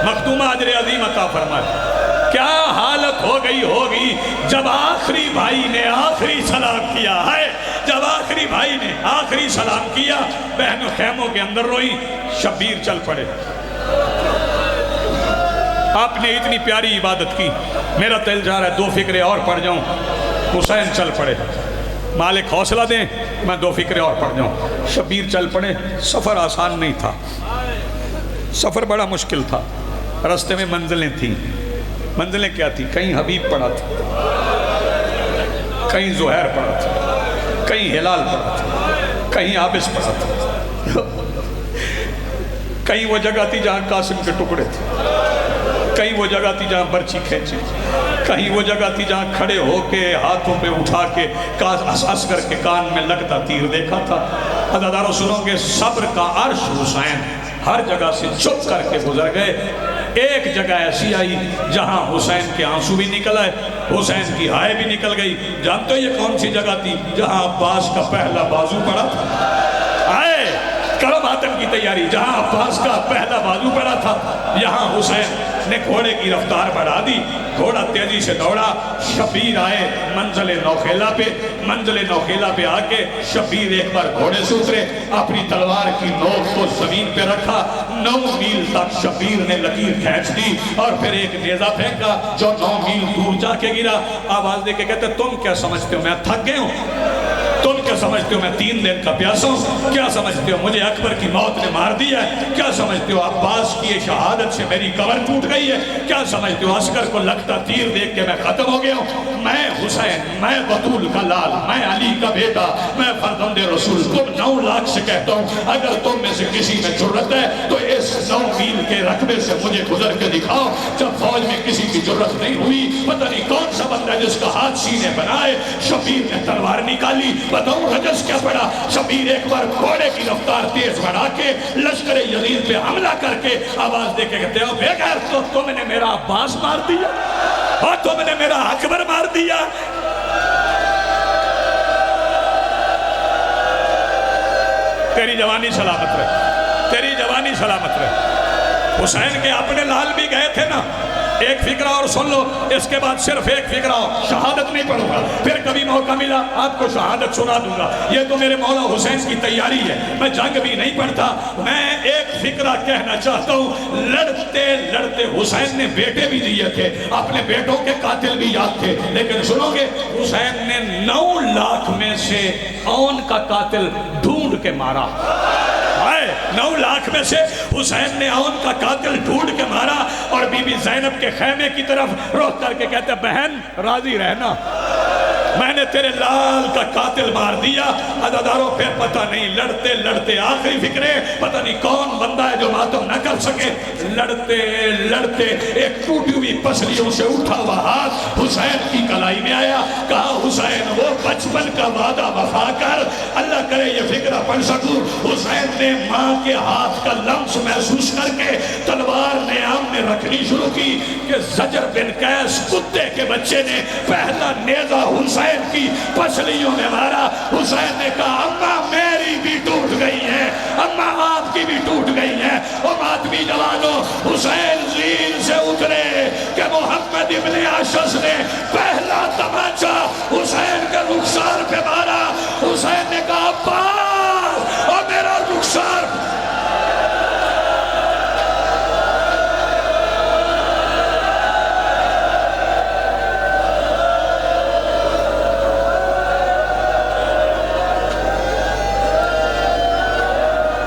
مخدومہ اجر عظیم عطا فرمائے. کیا حالت ہو گئی ہوگی جب آخری بھائی نے آخری سلام کیا ہے، جب آخری بھائی نے آخری سلام کیا. بہنوں خیموں کے اندر روئی. شبیر چل پڑے. آپ نے اتنی پیاری عبادت کی، میرا دل جا رہا ہے 2 فکرے اور پڑھ جاؤں. حسین چل پڑے، مالک حوصلہ دیں میں 2 فکرے اور پڑھ جاؤں. شبیر چل پڑے. سفر آسان نہیں تھا، سفر بڑا مشکل تھا. راستے میں منزلیں تھیں. منزلیں کیا تھیں؟ کہیں حبیب پڑا تھا، کہیں زہیر پڑا تھا، کہیں ہلال پڑا تھا، کہیں عابس پڑا تھا، کہیں وہ جگہ تھی جہاں قاسم کے ٹکڑے تھے، کہیں وہ جگہ تھی جہاں برچی کھینچی، کہیں وہ جگہ تھی جہاں کھڑے ہو کے ہاتھوں پہ اٹھا کے اصغر کے کان میں لگتا تیر دیکھا تھا. عزادارو سنو گے، صبر کا عرش حسین ہر جگہ سے چپ کر کے گزر گئے. ایک جگہ ایسی آئی جہاں حسین کے آنسو بھی نکل آئے، حسین کی ہائے بھی نکل گئی. جانتے ہو یہ کون سی جگہ تھی؟ جہاں عباس کا پہلا بازو پڑا تھا. آئے کرو ماتم کی تیاری. جہاں عباس کا پہلا بازو پڑا تھا، یہاں حسین نے گھوڑے کی رفتار بڑھا دی. گھوڑا تیزی سے دوڑا. شبیر آئے منزل نوخیلہ پہ. منزل نوخیلہ پہ آ کے شبیر ایک بار گھوڑے سے اترے، اپنی تلوار کی نوک کو زمین پہ رکھا. 9 میل تک شبیر نے لکیر کھینچ دی اور پھر ایک نیزہ پھینکا جو 9 میل دور جا کے گرا. آواز دے کے کہتے تم کیا سمجھتے ہو میں تھک گئے ہوں؟ تم کیا سمجھتے ہو میں 3 دن کا پیاسا ہوں؟ کیا سمجھتے ہو مجھے اکبر کی موت نے مار دیا ہے؟ کیا سمجھتے ہو عباس کی شہادت سے میری کمر ٹوٹ گئی ہے؟ کیا سمجھتے ہو عسکر کو لگتا تیر دیکھ کے میں ختم ہو گیا ہوں؟ میں حسین، میں بطول کا لال، میں علی کا بیٹا، میں فرزند رسول. تم 9 لاکھ سے کہتا ہوں اگر تم میں سے کسی میں جرت ہے تو اس 9 میل کے رقبے سے مجھے گزر کے دکھاؤ. جب فوج میں کسی کی جرت نہیں ہوئی، پتہ نہیں کون سا بندہ جس کا ہاتھ سینے بنائے. شبیر نے تلوار نکالی. بتاؤں رجس کیا پڑا؟ شبیر ایک بار گھوڑے کی رفتار تیز بڑھا کے لشکر یزید پہ حملہ کر کے آواز دے کے کہتے ہو بے غیر تو تم نے میرا عباس مار دیا اور تم نے میرا اکبر مار دیا. تیری جوانی سلامت رہے، تیری جوانی سلامت رہے. حسین کے اپنے لال بھی گئے تھے نا. ایک فکرہ اور سن لو، اس کے بعد صرف ایک فکرہ ہو. شہادت نہیں پڑھوں گا، پھر کبھی موقع ملا آپ کو شہادت سنا دوں گا. یہ تو میرے مولا حسین کی تیاری ہے. میں جنگ بھی نہیں پڑھتا. میں ایک فکرہ کہنا چاہتا ہوں. لڑتے لڑتے حسین نے بیٹے بھی دیے تھے، اپنے بیٹوں کے قاتل بھی یاد تھے. لیکن سنو گے حسین نے 9 لاکھ میں سے اون کا قاتل ڈھونڈ کے مارا. 9 لاکھ میں سے حسین نے اون کا قاتل ڈھونڈ کے مارا اور بی بی زینب کے خیمے کی طرف رخ کر کے کہتے بہن راضی رہنا، میں نے تیرے لال کا قاتل مار دیا. عزاداروں پھر پتہ نہیں لڑتے لڑتے آخری فکرے پتہ نہیں کون بندہ ہے جو ماتم نہ کر سکے. لڑتے لڑتے ایک ٹوٹی ہوئی پسلیوں سے اٹھا ہوا ہاتھ حسین کی کلائی میں آیا. کہا حسین وہ بچپن کا وعدہ وفا کر، اللہ کرے یہ فکرہ پڑھ سکوں. حسین نے ماں کے ہاتھ کا لمس محسوس کر کے تلوار نیام میں رکھنی شروع کی کہ زجر بن قیس کتے کے بچے نے پہلا نیزہ حسین کی پسلیوں میں مارا. حسین نے کہا اماں میری بھی ٹوٹ گئی ہے، اماں آپ کی بھی ٹوٹ گئی ہے. وہ ماتمی جوانوں حسین زین سے اترے کہ محمد ابن عاشس نے پہلا تمانچہ